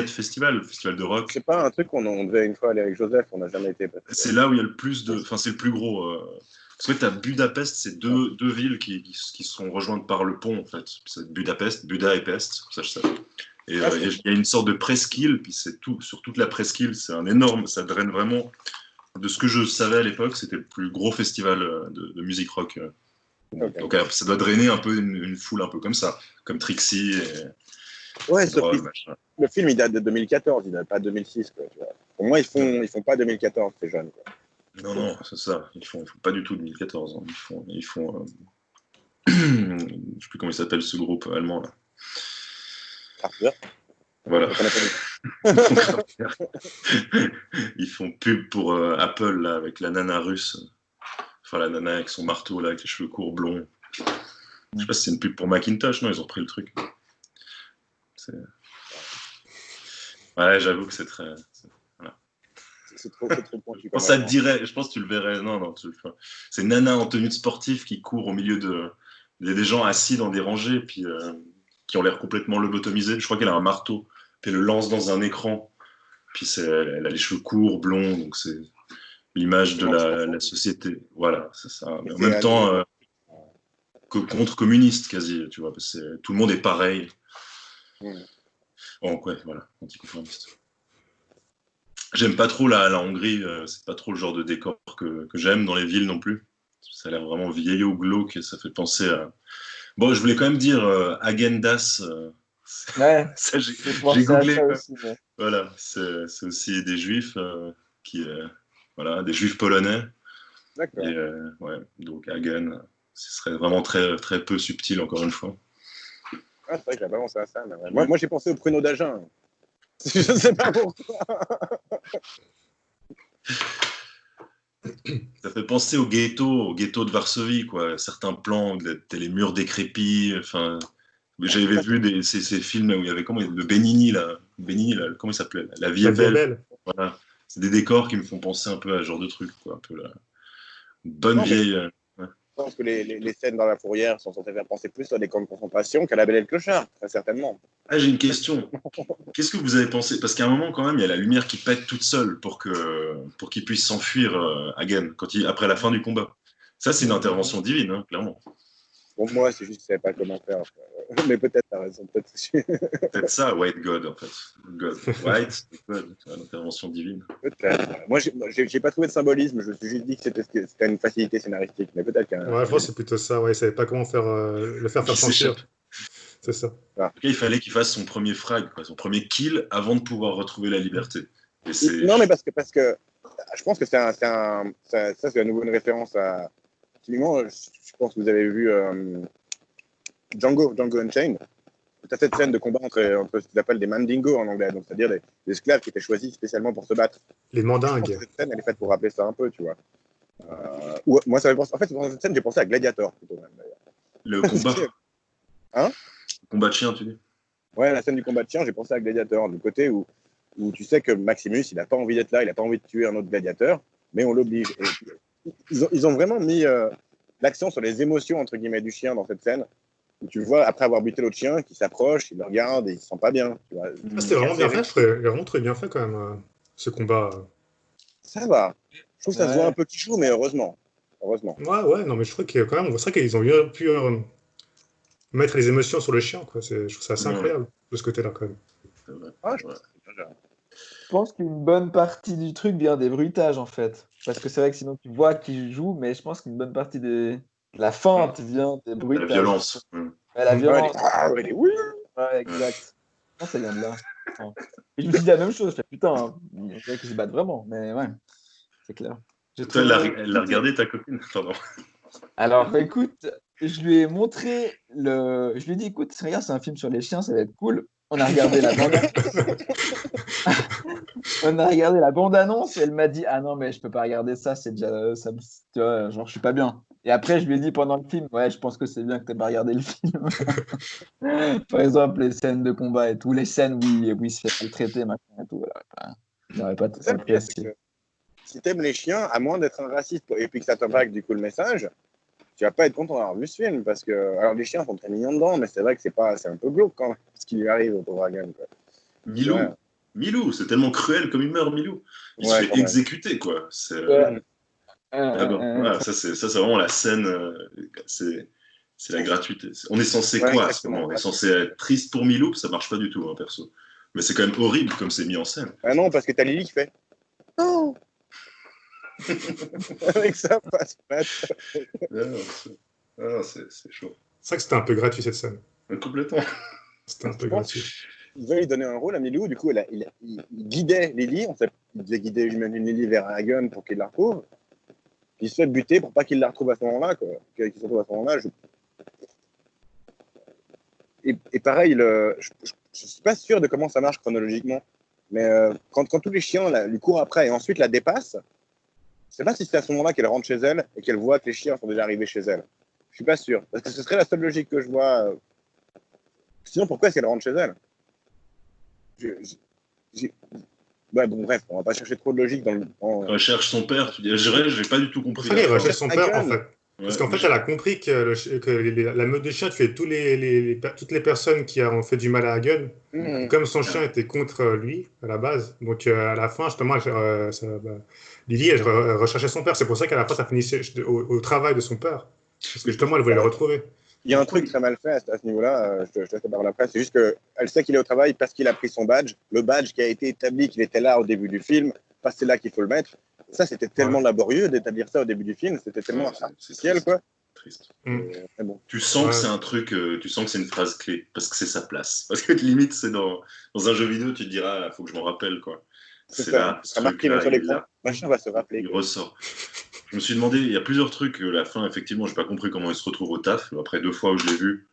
Festival, le festival de rock. C'est pas un truc on devait une fois aller avec Joseph, on n'a jamais été. C'est là où il y a le plus de. Enfin, c'est le plus gros. Parce que tu as Budapest, c'est deux villes qui sont rejointes par le pont, en fait. C'est Budapest, Buda et Pest, ça je sais. Et il y a une sorte de presqu'île, puis c'est tout, sur toute la presqu'île, c'est un énorme. Ça draine vraiment. De ce que je savais à l'époque, c'était le plus gros festival de musique rock. Okay. Donc ça doit drainer un peu une foule un peu comme ça, comme Trixie et Ouais, Drogue, machin. le film il date de 2014, il date pas de 2006, quoi, tu vois. Pour moi, ils font pas 2014, ces jeunes, quoi. Non, c'est ça. Ils font pas du tout 2014. Hein. Ils font je sais plus comment il s'appelle ce groupe allemand là. Carter. Voilà. Ils font pub pour Apple là avec la nana russe. Enfin la nana avec son marteau là avec les cheveux courts blonds. Je sais pas si c'est une pub pour Macintosh, non, ils ont repris le truc. Ouais, j'avoue que c'est très. Voilà. C'est trop pointu. Ça te dirait, je pense que tu le verrais. Non, c'est nana en tenue de sportif qui court au milieu de. Il y a des gens assis dans des rangées, puis qui ont l'air complètement lobotomisés. Je crois qu'elle a un marteau, puis elle le lance dans un écran. Puis elle a les cheveux courts, blonds, donc c'est l'image de la société. Voilà, c'est ça. Mais en même temps, contre-communiste quasi, tu vois, parce que tout le monde est pareil. Donc, ouais, voilà, anticonformiste. J'aime pas trop la Hongrie, c'est pas trop le genre de décor que j'aime dans les villes non plus. Ça a l'air vraiment vieillot, glauque, et ça fait penser à. Bon, je voulais quand même dire Agendas. Ouais, ça, j'ai googlé. ça aussi, ouais. Voilà, c'est aussi des juifs voilà, des juifs polonais. D'accord. Et ouais, donc Hagen, ce serait vraiment très, très peu subtil, encore une fois. Ah, c'est vrai que j'avais pas pensé à ça. Mais ouais. Moi, j'ai pensé au pruneau d'Agen. Je sais pas pourquoi. Ça fait penser au ghetto de Varsovie, quoi. Certains plans, les murs décrépits. Enfin, j'avais vu ces films où il y avait le Benigni là, comment il s'appelait? La vie est belle. Voilà. C'est des décors qui me font penser un peu à ce genre de truc, quoi. Un peu la bonne vieille. Je pense que les scènes dans la fourrière sont censées faire penser plus à des camps de concentration qu'à la Belle et le Clochard, très certainement. Ah, j'ai une question. Qu'est-ce que vous avez pensé? Parce qu'à un moment, quand même, il y a la lumière qui pète toute seule pour qu'il puisse s'enfuir Hagen après la fin du combat. Ça, c'est une intervention divine, hein, clairement. Pour moi, c'est juste que je ne savais pas comment faire. Mais peut-être, t'as raison. Peut-être ça, White God, en fait. God. White God, l'intervention divine. Peut-être. Moi, j'ai pas trouvé de symbolisme. Je me suis juste dit que c'était une facilité scénaristique. Mais peut-être qu'un. Ouais, je pense que c'est plutôt ça. Ouais, il savait pas comment le faire sentir. C'est ça. En tout cas, il fallait qu'il fasse son premier frag, quoi, son premier kill, avant de pouvoir retrouver la liberté. Non, mais parce que je pense que ça, c'est à nouveau une référence à. Typiquement, je pense que vous avez vu Django Unchained. Tu as cette scène de combat entre ce qu'ils appellent des mandingos en anglais, donc c'est-à-dire des esclaves qui étaient choisis spécialement pour se battre. Les mandingues. Cette scène, elle est faite pour rappeler ça un peu, tu vois. moi, ça fait penser... En fait, dans cette scène, j'ai pensé à Gladiator, plutôt, même, d'ailleurs. Le combat. Hein? Le combat de chien, tu dis. Ouais, la scène du combat de chien, j'ai pensé à Gladiator, du côté où tu sais que Maximus, il n'a pas envie d'être là, il n'a pas envie de tuer un autre gladiateur, mais on l'oblige. Et ils ont vraiment mis l'accent sur les émotions, entre guillemets, du chien dans cette scène. Où tu le vois, après avoir buté l'autre chien, qui s'approche, il le regarde et il se sent pas bien. Tu vois. Ah, c'était vraiment bien fait, il est vraiment très bien fait quand même, ce combat. Ça va. Je trouve que ça se voit Ouais. un peu qui joue, mais heureusement. Heureusement. Ouais, non, mais je trouve qu'il y a quand même, c'est vrai qu'ils ont bien pu mettre les émotions sur le chien, quoi. Je trouve ça assez Ouais. incroyable, de ce côté-là, quand même. C'est vrai. Ah, Ouais. Je pense qu'une bonne partie du truc vient des bruitages, en fait. Parce que c'est vrai que sinon, tu vois qui joue, mais je pense qu'une bonne partie de la feinte vient des La bruitages. violence. Ouais, la Mm. violence. Ouais, oui. Ouais, exact. Je pense que ça vient de là. Ouais. Et je me suis dit la même chose. Je fais putain, hein, on dirait qu'ils se battent vraiment. Mais ouais, c'est clair. J'ai Toi, trouvé. elle l'a regardé, ta copine? Pardon. Alors, écoute, je lui ai montré le. Je lui ai dit, écoute, regarde, c'est un film sur les chiens, ça va être cool. On a regardé la bande. On a regardé la bande-annonce et elle m'a dit, ah non, mais je peux pas regarder ça, c'est déjà. Ça, tu vois, genre, je suis pas bien. Et après, je lui ai dit pendant le film, ouais, je pense que c'est bien que tu pas regardé le film. Par exemple, les scènes de combat et tout, les scènes où il se fait maltraiter, machin et tout. Voilà. J'aurais pas C'est trop ça le pire, c'est apprécié. que si t'aimes les chiens, à moins d'être un raciste et puis que ça te vague du coup le message, tu vas pas être content d'avoir vu ce film parce que alors les chiens sont très mignons dedans, mais c'est vrai que c'est un peu glauque quand même ce qui lui arrive au pauvre Hagen, quoi. Milou. Ouais. Milou, c'est tellement cruel comme il meurt, Milou. Il se Ouais, fait quand même. exécuter, quoi. C'est, Ouais. voilà, ça, c'est vraiment la scène. C'est la gratuité. On est censé Ouais, quoi à ce exactement. moment? On est censé être triste pour Milou, ça marche pas du tout, hein, perso. Mais c'est quand même horrible comme c'est mis en scène. Ah non, parce que t'as Lily qui fait non avec sa face plate. C'est chaud. C'est vrai que c'était un peu gratuit, cette scène. Complètement. C'était un peu Je pense gratuit. qu'il veut lui donner un rôle à Milou, du coup il guidait Lily, il devait guider j'imagine Lily vers Hagen pour qu'il la retrouve. Il se fait buter pour pas qu'il la retrouve à ce moment-là, quoi. Qu'il se retrouve à ce moment-là. Et pareil, je suis pas sûr de comment ça marche chronologiquement, mais quand tous les chiens lui courent après et ensuite la dépassent, je sais pas si c'est à ce moment-là qu'elle rentre chez elle et qu'elle voit que les chiens sont déjà arrivés chez elle. Je suis pas sûr, parce que ce serait la seule logique que je vois. Sinon, pourquoi est-ce qu'elle rentre chez elle? Ouais, bon, bref, on va pas chercher trop de logique dans le. Recherche son père, tu dis. J'ai pas du tout Pour compris ça la qu'il fin. recherche son père, en Hagen. fait. Parce qu'en fait, elle a compris que, la meute de chiens tuait toutes les personnes qui ont fait du mal à Hagen. Et comme son chien était contre lui, à la base, donc à la fin, justement, Lily, elle recherchait son père. C'est pour ça qu'à la fin, ça finissait au travail de son père. Parce que justement, elle voulait le retrouver. Il y a un truc très mal fait à ce niveau-là, je te laisse parler après, c'est juste qu'elle sait qu'il est au travail parce qu'il a pris son badge, le badge qui a été établi qu'il était là au début du film, parce que c'est là qu'il faut le mettre. Ça, c'était tellement laborieux d'établir ça au début du film, c'était tellement artificiel, quoi. Triste. Mais bon. Tu sens que c'est un truc, tu sens que c'est une phrase clé, parce que c'est sa place. Parce que limite, c'est dans un jeu vidéo, tu te diras, faut que je m'en rappelle, quoi. C'est là, ça marqué même sur l'écran. Machin va se rappeler. Il ressort. Je me suis demandé, il y a plusieurs trucs, la fin, effectivement, j'ai pas compris comment il se retrouve au taf. Après 2 fois où je l'ai vu,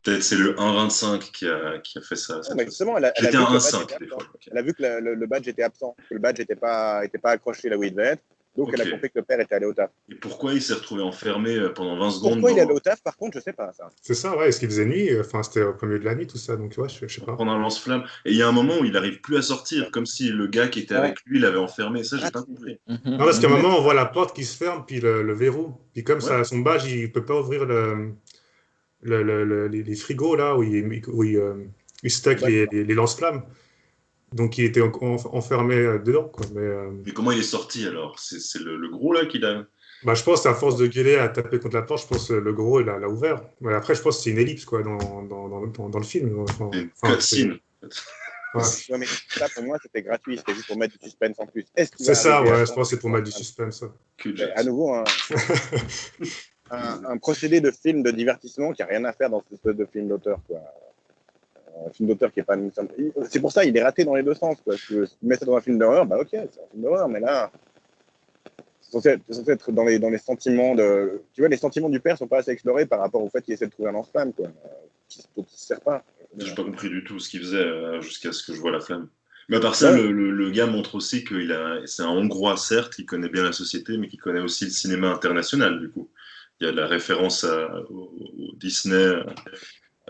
peut-être c'est le 1.25 qui a fait ça. Non, mais justement, elle a J'étais vu à que le badge 1.5 était des absent. fois. Okay. Elle a vu que le badge était absent, que le badge n'était pas accroché là où il devait être. Donc, elle a compris que le père était allé au taf. Et pourquoi il s'est retrouvé enfermé pendant 20 secondes Pourquoi il est allé au taf, par contre, je sais pas ça. C'est ça, ouais. Est-ce qu'il faisait nuit? Enfin, c'était au milieu de la nuit, tout ça. Donc, ouais, je sais pas. Prendre un lance-flamme. Et il y a un moment où il n'arrive plus à sortir, comme si le gars qui était avec lui l'avait enfermé. Ça, j'ai pas compris. Non, parce qu'à un moment, on voit la porte qui se ferme, puis le verrou. Puis comme ça, son badge, il peut pas ouvrir les frigos, là, où il stocke les lance-flammes. Donc, il était enfermé dedans, quoi. Mais comment il est sorti, alors? C'est le gros, là, qui l'a... Bah, je pense, à force de gueuler, à taper contre la porte, je pense que le gros, il l'a ouvert. Mais après, je pense que c'est une ellipse, quoi, dans le film. C'est une cutscene. Ouais, mais ça, pour moi, c'était gratuit. C'était juste pour mettre du suspense en plus. C'est ça, ouais, je pense que c'est pour mettre du suspense. À nouveau, un procédé de film de divertissement qui n'a rien à faire dans cette espèce de film d'auteur, quoi. Un film d'auteur qui est pas... C'est pour ça il est raté dans les deux sens, quoi. Si tu mets ça dans un film d'horreur, bah ok, c'est un film d'horreur, mais là, c'est censé être dans les sentiments de... Tu vois, les sentiments du père sont pas assez explorés par rapport au fait qu'il essaie de trouver un lance-flamme, quoi. Qui se sert pas. J'ai pas compris du tout ce qu'il faisait jusqu'à ce que je vois la flamme. Mais à part ça, Ouais. le gars montre aussi c'est un Hongrois, certes, il connaît bien la société, mais qui connaît aussi le cinéma international, du coup. Il y a de la référence au Disney, à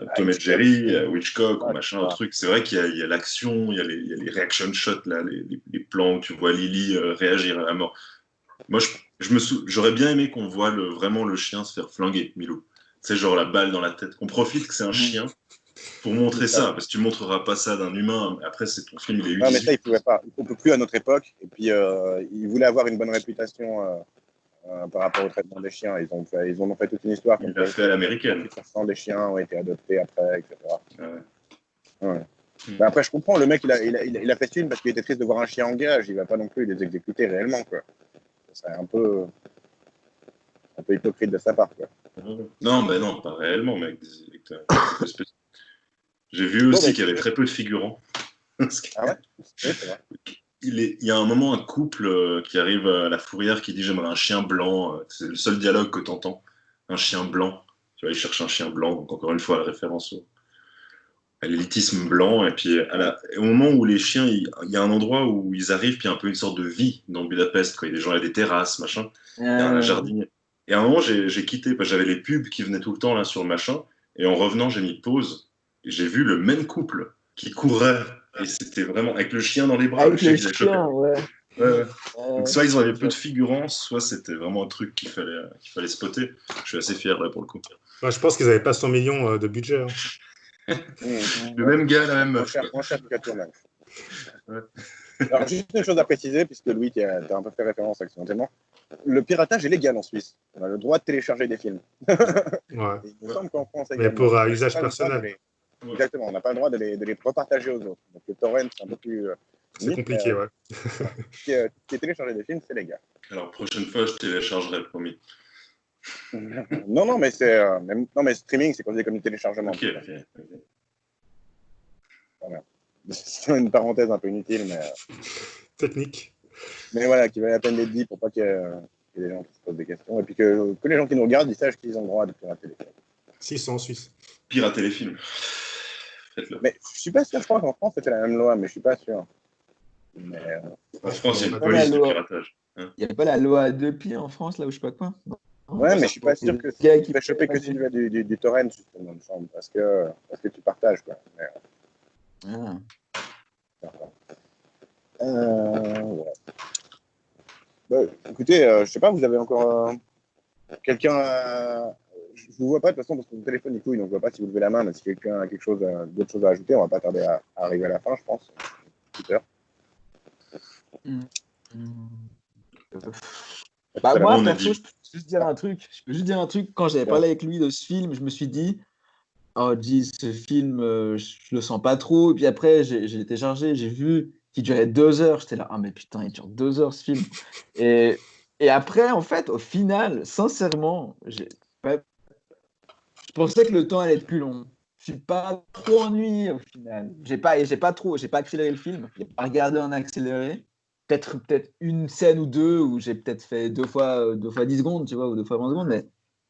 Ah, Tom et Hitchcock, Jerry, à Hitchcock, au ouais, machin, au voilà. truc. C'est vrai qu'il y a l'action, il y a les reaction shots, là, les plans où tu vois Lily réagir à la mort. Moi, j'aurais bien aimé qu'on voit vraiment le chien se faire flinguer, Milou. C'est genre la balle dans la tête. On profite que c'est un Mhm. chien pour montrer C'est ça. ça, parce que tu montreras pas ça d'un humain. Après, c'est ton film, il est Non, mais ça, U18. il pouvait pas. On peut plus à notre époque. Et puis, ils voulaient avoir une bonne réputation par rapport au traitement des chiens. Ils en ont fait toute une histoire Il comme l'a quoi fait à l'américaine. 38% des chiens ont été adoptés après, etc. Ouais. Ouais. Mais après, je comprends, le mec, il a fait une parce qu'il était triste de voir un chien en gage. Il va pas non plus les exécuter réellement, quoi. Ça serait un peu hypocrite de sa part, quoi. Non, ben non, pas réellement, mec. J'ai vu Bon, bah aussi qu'il y avait écoutez. très peu de figurants. Ah ouais? Oui, c'est vrai. Il y a un moment, un couple qui arrive à la fourrière qui dit j'aimerais un chien blanc. C'est le seul dialogue que tu entends. Un chien blanc. Tu vois, il cherche un chien blanc. Donc, encore une fois, la référence à l'élitisme blanc. Et puis, au moment où les chiens, il y a un endroit où ils arrivent, puis il y a un peu une sorte de vie dans Budapest. Quoi. Il y a des gens, il y a des terrasses, machin. Il y a un Euh, jardinier. Et à un moment, j'ai quitté, parce que j'avais les pubs qui venaient tout le temps là sur le machin. Et en revenant, j'ai mis pause. Et j'ai vu le même couple qui courait. Et c'était vraiment avec le chien dans les bras, le Avec chien le qu'ils avaient chopé. chien, ouais. Ouais, ouais. Donc, Euh, soit ils avaient peu de je- figurants, soit c'était vraiment un truc qu'il fallait spotter. Je suis assez fier là pour le coup. Bah, je pense qu'ils n'avaient pas 100 millions de budget, hein. Le même gars, la même Moins meuf. cher, Quoi. moins cher que tournage. Ouais. Alors, juste une chose à préciser, puisque Louis, tu as un peu fait référence accidentellement. Le piratage est légal en Suisse. On a le droit de télécharger des films. Ouais. Et il me semble qu'en France Mais également. pour On n'a usage pas le droit de personnel, les... Exactement, on n'a pas le droit de les repartager aux autres. Donc le torrent, c'est un peu plus c'est limite, mais compliqué, ouais. voilà. Tout ce qui est télécharger des films, c'est légal. Alors, prochaine fois, je téléchargerai, promis. Non, non, mais non, mais streaming, c'est comme du téléchargement. Ok, ok. Voilà. C'est une parenthèse un peu inutile, Technique. mais voilà, qui valait la peine d'être dit pour pas qu'il y ait des gens qui se posent des questions. Et puis que les gens qui nous regardent, ils sachent qu'ils ont le droit de pirater les films. Si, c'est en Suisse. Pirater les films. Faites-le. Mais je suis pas sûr, je crois qu'en France, c'était la même loi, mais je suis pas sûr. Mais, En France, il y a une pas la police de loi. piratage. Hein. Il n'y a pas la loi à deux pieds en France, là, ou je sais pas quoi. Non. ouais, mais je suis pas sûr que C'est le gars tu qui vas choper que si tu veux du torrent, justement, il me semble, parce que tu partages, quoi. Mais, Ah. ouais. Bah, écoutez, je sais pas, vous avez encore quelqu'un. Je vous vois pas de toute façon parce que mon téléphone il couille, donc je vois pas si vous levez la main, mais si quelqu'un a quelque chose, d'autres choses à ajouter, on va pas tarder à arriver à la fin, je pense. Super. Mm. Bah, Bon, moi, on a perso, dit. je peux juste dire un truc. Je peux juste dire un truc. Quand j'avais Ouais. parlé avec lui de ce film, je me suis dit, oh, dis, ce film, je le sens pas trop. Et puis après, j'ai téléchargé, j'ai vu qu'il durait 2 heures. J'étais là, ah, mais putain, il dure 2 heures ce film. Et, et après, en fait, au final, sincèrement, je pensais que le temps allait être plus long. Je suis pas trop ennuyé au final. J'ai pas accéléré le film. J'ai pas regardé en accéléré. Peut-être une scène ou deux où j'ai peut-être fait deux fois 10 secondes, tu vois, ou deux fois 20 secondes, mais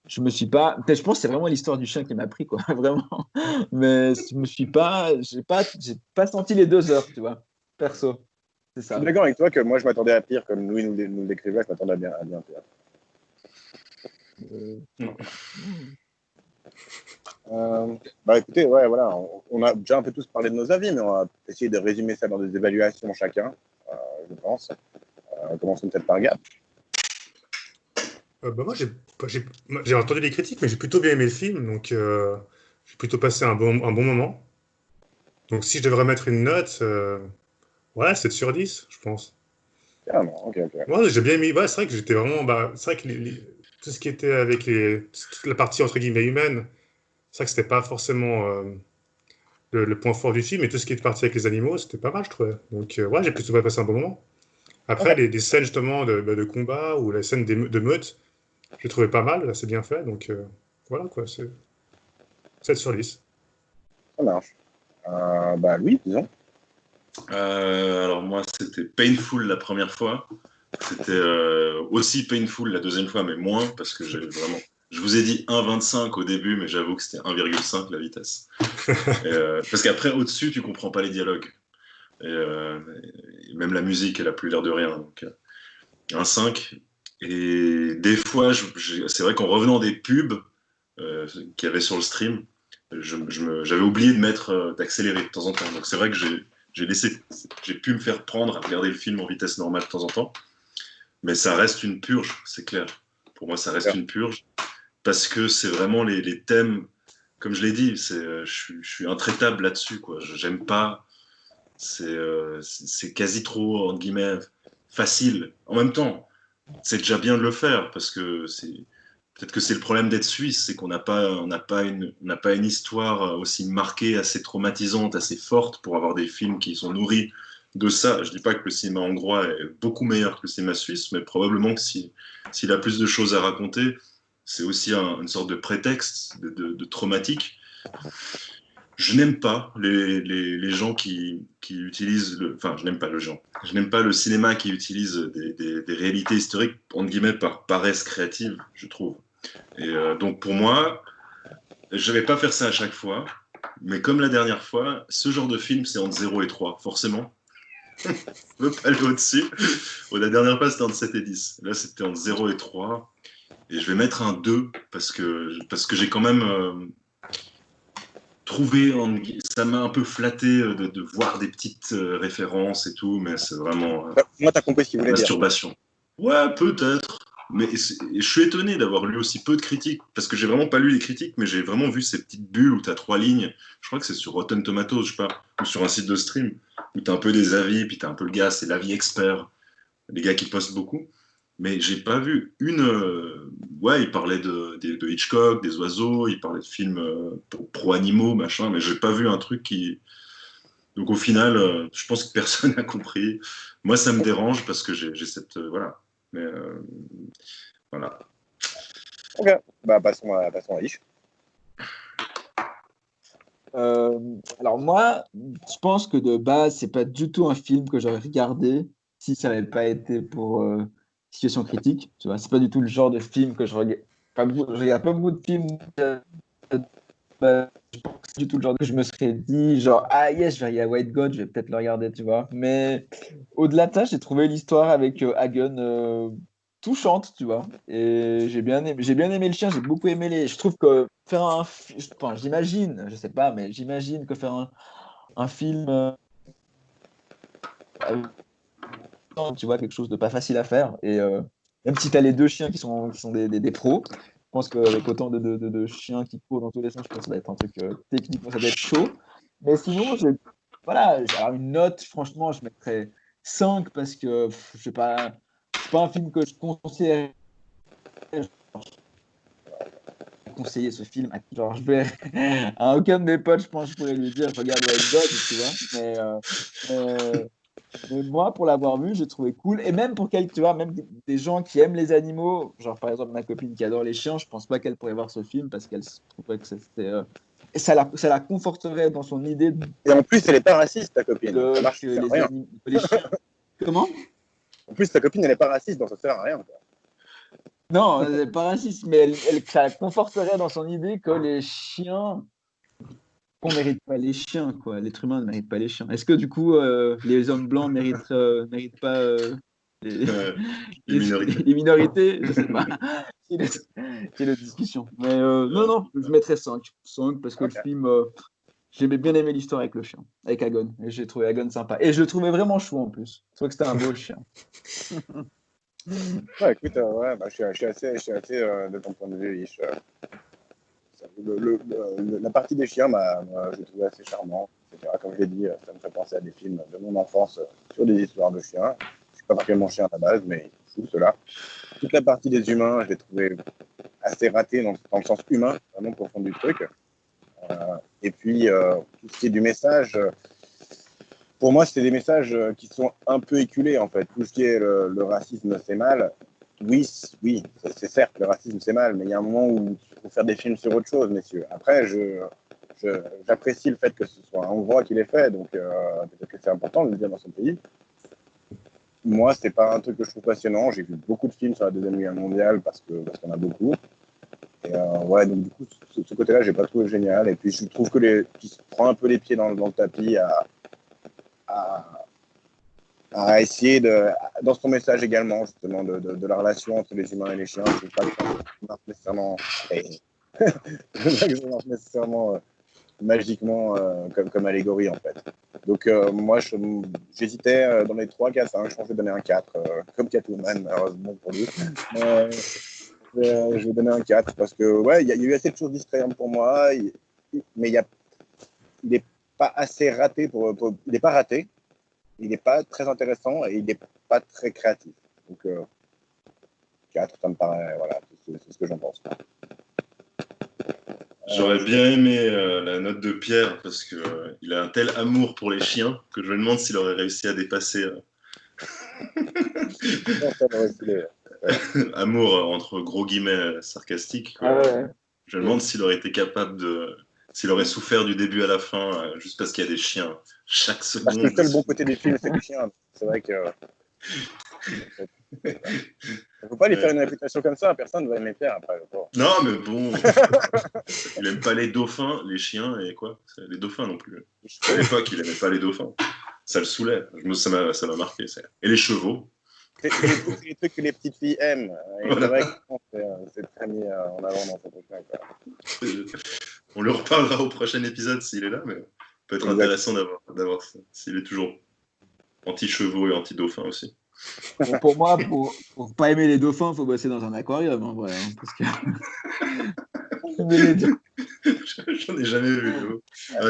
je me suis pas. Peut-être, je pense que c'est vraiment l'histoire du chien qui m'a pris, quoi, vraiment. Mais je me suis pas, j'ai pas senti les 2 heures, tu vois, perso. C'est Je suis ça. d'accord avec toi que moi je m'attendais à pire, comme Louis nous le décrivait, je m'attendais à bien pire. Bah écoutez, ouais, voilà, on a déjà un peu tous parlé de nos avis, mais on va essayer de résumer ça dans des évaluations chacun, je pense. Commençons peut-être par Gap. Bah, moi, j'ai entendu des critiques, mais j'ai plutôt bien aimé le film, donc j'ai plutôt passé un bon moment. Donc si je devrais mettre une note, ouais, 7 sur 10, je pense. Carrément, ok, ok. Moi, j'ai bien aimé. Ouais, c'est vrai que j'étais vraiment. Bah, c'est vrai que tout ce qui était avec toute la partie entre guillemets humaine, c'est vrai que c'était pas forcément le point fort du film, mais tout ce qui est parti avec les animaux, c'était pas mal, je trouvais. Donc, ouais, j'ai plutôt passé un bon moment. Après, Ok. les scènes justement de combat ou les scènes de meute, j'ai trouvé pas mal, c'est bien fait. Donc, voilà quoi, c'est 7 sur 10. Ça marche. Bah oui, disons. Alors moi, c'était painful la première fois. C'était aussi painful la deuxième fois, mais moins, parce que j'ai vraiment... Je vous ai dit 1,25 au début, mais j'avoue que c'était 1,5 la vitesse. Parce qu'après, au-dessus, tu comprends pas les dialogues. Et même la musique, elle a plus l'air de rien. Donc, un 5. Et des fois, c'est vrai qu'en revenant des pubs qu'il y avait sur le stream, j'avais oublié de d'accélérer de temps en temps. Donc c'est vrai que j'ai pu me faire prendre à regarder le film en vitesse normale de temps en temps. Mais ça reste une purge, c'est clair. Pour moi, ça reste une purge. Parce que c'est vraiment les thèmes, comme je l'ai dit, je suis intraitable là-dessus, quoi. J'aime pas. C'est quasi trop, entre guillemets, facile. En même temps, c'est déjà bien de le faire, parce que peut-être que c'est le problème d'être suisse, c'est qu'on n'a pas une histoire aussi marquée, assez traumatisante, assez forte pour avoir des films qui sont nourris de ça. Je dis pas que le cinéma hongrois est beaucoup meilleur que le cinéma suisse, mais probablement que s'il a plus de choses à raconter, c'est aussi une sorte de prétexte de traumatique. Je n'aime pas les gens qui utilisent enfin, je n'aime pas le genre. Je n'aime pas le cinéma qui utilise des réalités historiques, entre guillemets, par paresse créative, je trouve. Et donc, pour moi, je vais pas faire ça à chaque fois, mais comme la dernière fois, ce genre de film, c'est entre 0 et 3, forcément. Je ne veux pas aller au-dessus. La dernière fois, c'était entre 7 et 10. Là, c'était entre 0 et 3. Et je vais mettre un 2 parce que j'ai quand même trouvé, ça m'a un peu flatté de voir des petites références et tout, mais c'est vraiment Moi, t'as compris ce qu'il voulait dire. masturbation. Ouais, peut-être. Mais je suis étonné d'avoir lu aussi peu de critiques, parce que j'ai vraiment pas lu les critiques, mais j'ai vraiment vu ces petites bulles où tu as 3 lignes. Je crois que c'est sur Rotten Tomatoes, je sais pas, ou sur un site de stream, où tu as un peu des avis, puis tu as un peu le gars, c'est l'avis expert, les gars qui postent beaucoup. Mais j'ai pas vu une. Ouais, il parlait de Hitchcock, des oiseaux, il parlait de films pro-animaux, machin, mais j'ai pas vu un truc qui. Donc au final, je pense que personne n'a compris. Moi, ça me dérange parce que j'ai cette. Voilà. Mais voilà. Ok, bah passons à Ish. Alors moi, je pense que de base, c'est pas du tout un film que j'aurais regardé si ça n'avait pas été pour Situation critique. Tu vois, c'est pas du tout le genre de film que je regarde. Je regarde pas beaucoup de films. Je pense que c'est du tout le genre que je me serais dit, genre, ah yes, je vais regarder White God, je vais peut-être le regarder, tu vois. Mais au-delà de ça, j'ai trouvé l'histoire avec Hagen touchante, tu vois. Et j'ai bien aimé le chien, j'ai beaucoup aimé les. Je trouve que faire enfin, j'imagine, je sais pas, mais j'imagine que faire un film, tu vois, quelque chose de pas facile à faire. Et même si tu as les deux chiens qui sont des pros, je pense qu'avec autant de chiens qui courent dans tous les sens, je pense que ça va être un truc techniquement, ça va être chaud. Mais sinon, voilà, alors une note, franchement, je mettrais 5 parce que je sais pas, c'est pas un film que je conseillerais. Conseiller ce film genre je vais à aucun de mes potes, je pense que je pourrais lui dire regarde White God, tu vois, mais moi pour l'avoir vu j'ai trouvé cool, et même pour quelques, tu vois, même des gens qui aiment les animaux, genre par exemple ma copine qui adore les chiens, je pense pas qu'elle pourrait voir ce film parce qu'elle trouverait que c'était ça la conforterait dans son idée Et en plus, elle est pas raciste, ta copine. Ça marche, que ça sert à rien. les chiens. Comment? En plus, ta copine, elle est pas raciste, donc ça sert à rien, quoi. Non, elle n'est pas raciste, mais ça la conforterait dans son idée que les chiens, qu'on mérite pas les chiens, quoi. L'être humain ne mérite pas les chiens. Est-ce que du coup, les hommes blancs méritent pas les, Les minorités. les minorités? Je sais pas. C'est une discussion. Mais non, je mettrais 5. 5 parce que le film, j'aimais bien aimé l'histoire avec le chien, avec Agon. Et j'ai trouvé Agon sympa. Et je le trouvais vraiment chou en plus. Je trouvais que c'était un beau chien. Ouais, écoute, ouais, bah, je suis assez de ton point de vue, Ish. La partie des chiens, j'ai trouvé assez charmant, etc. Comme je l'ai dit, ça me fait penser à des films de mon enfance sur des histoires de chiens. Je suis pas particulièrement chien à la base, mais fou cela. Toute la partie des humains, je l'ai trouvé assez raté dans le sens humain, vraiment profond du truc. Et puis, tout ce qui est du message, pour moi, c'est des messages qui sont un peu éculés, en fait. Tout ce qui est le racisme, c'est mal. Oui, c'est certes, le racisme, c'est mal, mais il y a un moment où il faut faire des films sur autre chose, messieurs. Après, j'apprécie le fait que ce soit un Hongrois qui l'ait fait, donc peut-être que c'est important de le dire dans son pays. Moi, c'est pas un truc que je trouve passionnant. J'ai vu beaucoup de films sur la Deuxième Guerre mondiale parce qu'on a beaucoup. Et ouais, donc du coup, ce côté-là, j'ai pas trouvé génial. Et puis, je trouve qu'il se prend un peu les pieds dans le tapis à à essayer dans ton message également, justement, de la relation entre les humains et les chiens. Je ne veux pas que ça marche nécessairement, je veux pas que ça marche nécessairement magiquement comme allégorie, en fait. Donc, moi, j'hésitais dans les 3 cas, 5, je pense que je vais donner un 4, comme Catwoman, malheureusement pour lui. Je vais donner un 4, parce que, ouais, il y a eu assez de choses distrayantes pour moi, mais il n'est pas assez raté il n'est pas raté. Il n'est pas très intéressant et il n'est pas très créatif. Donc, 4, ça me paraît, voilà, c'est ce que j'en pense. J'aurais bien aimé la note de Pierre parce que il a un tel amour pour les chiens que je me demande s'il aurait réussi à dépasser amour entre gros guillemets sarcastique. Ah ouais. Je me demande s'il aurait été capable s'il aurait souffert du début à la fin juste parce qu'il y a des chiens chaque seconde. Parce que le seul bon côté des films, c'est les chiens. C'est vrai que. Il ne faut pas lui faire une réputation comme ça, personne ne va aimer Pierre après. Non, mais bon, il aime pas les dauphins, les chiens et quoi. Les dauphins non plus. À l'époque, il aimait pas les dauphins. Ça le saoulait. Ça m'a marqué. Et les chevaux. C'est les trucs que les petites filles aiment. Et voilà. C'est vrai que c'est très mis en avant dans ce truc-là. On lui reparlera au prochain épisode s'il est là, mais peut être intéressant d'avoir ça. S'il est toujours anti-chevaux et anti-dauphins aussi. Bon, pour moi, pour pas aimer les dauphins, il faut bosser dans un aquarium, en vrai. Parce que... J'en ai jamais vu.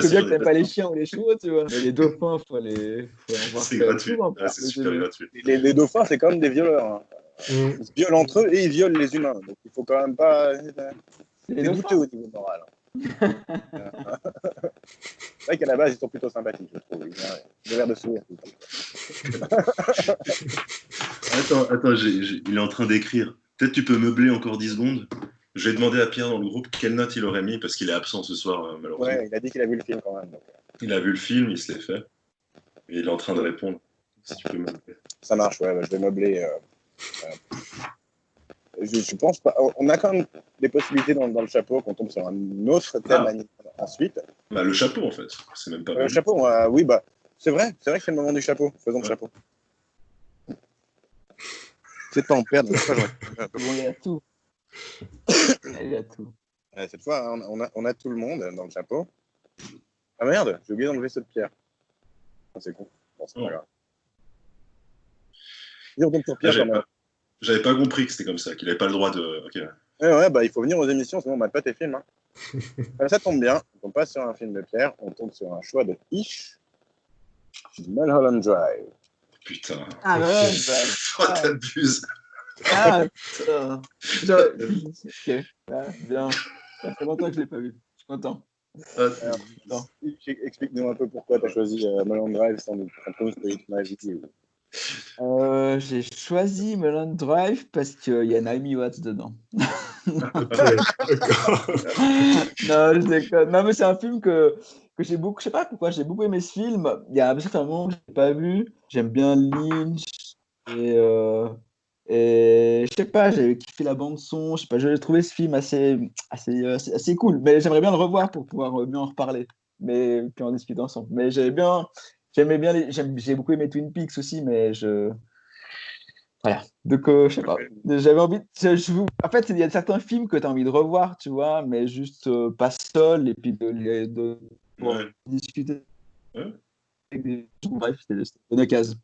C'est bien que t'aimes pas les chiens ou les chevaux, tu vois. Mais les dauphins, faut en voir. C'est gratuit. C'est super gratuit. Les dauphins, c'est quand même des violeurs. Hein. Ils se violent entre eux et ils violent les humains. Donc il faut quand même pas. C'est douteux au niveau moral. C'est vrai qu'à la base, ils sont plutôt sympathiques, je trouve. Ils ont l'air de sourire. Attends, il est en train d'écrire. Peut-être tu peux meubler encore 10 secondes. Je vais demander à Pierre dans le groupe quelle note il aurait mis parce qu'il est absent ce soir, malheureusement. Ouais, il a dit qu'il a vu le film quand même. Donc... Il a vu le film, il se l'est fait. Et il est en train de répondre. Si tu peux meubler. Ça marche, ouais, je vais meubler. Je pense pas. On a quand même des possibilités dans le chapeau qu'on tombe sur un autre thème ensuite. Bah, le chapeau, en fait. C'est même pas. Le chapeau, oui, bah, c'est vrai que c'est le moment du chapeau. Faisons le chapeau. C'est pas en perdre. Il y a tout. Il y a tout. Cette fois, on a tout le monde dans le chapeau. Ah merde, j'ai oublié d'enlever ceux de Pierre. C'est con. Bon, c'est pas grave. J'avais pas compris que c'était comme ça, qu'il n'avait pas le droit de. Okay. Ouais, bah il faut venir aux émissions, sinon on mate pas tes films. Hein. Ça tombe bien, on tombe pas sur un film de Pierre, on tombe sur un choix de Ish, Mulholland Drive. Putain. Ah ouais, t'abuses. Ah, putain. Ok, bien. Ça fait longtemps que je l'ai pas vu. Je suis content. Explique-nous un peu pourquoi tu as choisi Mulholland Drive sans nous spoiler ma vie. J'ai choisi Mulholland Drive parce qu'il y a Naomi Watts dedans. Non, je déconne. Non, mais c'est un film que j'ai beaucoup. Je sais pas pourquoi, j'ai beaucoup aimé ce film. Il y a un certain moment que je l'ai pas vu. J'aime bien Lynch et je sais pas, j'ai kiffé la bande son. Je sais pas, j'ai trouvé ce film assez cool. Mais j'aimerais bien le revoir pour pouvoir mieux en reparler. Mais puis en discuter ensemble. Mais j'ai beaucoup aimé Twin Peaks aussi, mais voilà. Donc, je sais pas. J'avais envie. En fait, il y a certains films que tu as envie de revoir, tu vois, mais juste pas seul et puis de discuter. Ouais. Bref, c'était une occasion.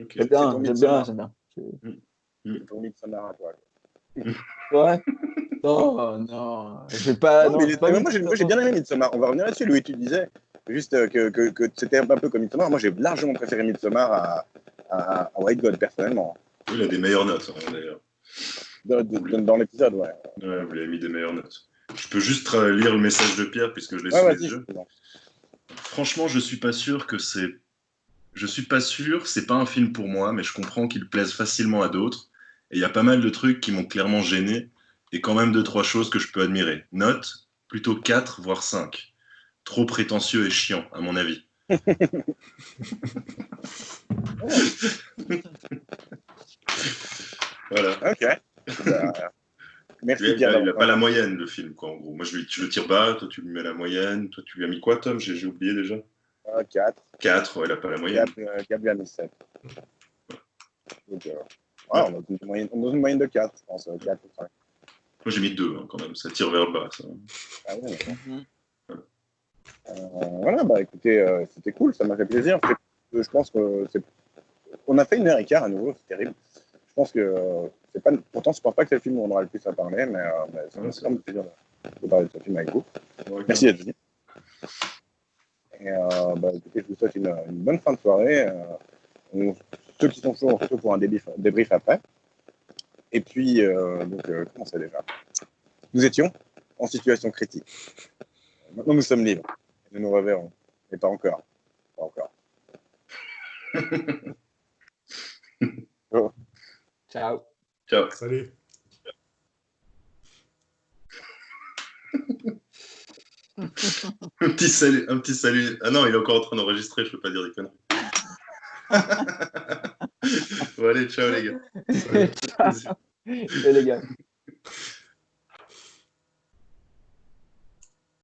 Okay. J'aime bien. C'est ton Midsommar à toi. Ouais. Non. Je vais pas. Moi, j'ai bien aimé Midsommar. On va revenir là-dessus. Louis, tu disais juste que c'était un peu comme Midsommar. Moi, j'ai largement préféré Midsommar à White God, personnellement. Oui, il a des meilleures notes, d'ailleurs. Dans l'épisode, ouais. Ouais, vous lui avez mis des meilleures notes. Je peux juste lire le message de Pierre, puisque je l'ai sous les yeux. Franchement, je suis pas sûr, c'est pas un film pour moi, mais je comprends qu'il plaise facilement à d'autres. Et il y a pas mal de trucs qui m'ont clairement gêné, et quand même 2-3 choses que je peux admirer. Note, plutôt 4, voire 5. Trop prétentieux et chiant, à mon avis. Voilà. Ok. Merci. Il n'a pas la moyenne, le film, quoi, en gros. Moi, je le tire bas, toi, tu lui mets la moyenne. Toi, tu lui as mis quoi, Tom ? J'ai oublié déjà. 4. 4, ouais, il a pas la moyenne. Gab lui a mis 7. Donc, ouais, on est dans une moyenne de 4, je pense. 4 ou 5. Moi, j'ai mis 2 hein, quand même. Ça tire vers le bas. Ça. Ah ouais, d'accord. Mhm. Voilà, bah écoutez, c'était cool, ça m'a fait plaisir. Je pense que on a fait 1h15 à nouveau, c'est terrible. Je pense que c'est pas. Pourtant, je pense pas que c'est le film où on aura le plus à parler, mais c'est vraiment plaisir de parler de ce film avec vous. Ouais, Merci d'être venu. Et bah, écoutez, je vous souhaite une bonne fin de soirée. Ceux qui sont chauds, on se retrouve pour un débrief après. Et puis, comment c'est déjà? Nous étions en situation critique. Maintenant, nous sommes libres. Nous nous reverrons. Mais pas encore. Pas encore. Ciao. Ciao. Salut. Un petit salut. Ah non, il est encore en train d'enregistrer, je peux pas dire des conneries. Bon, allez, ciao les gars. Salut. Ciao. Et les gars.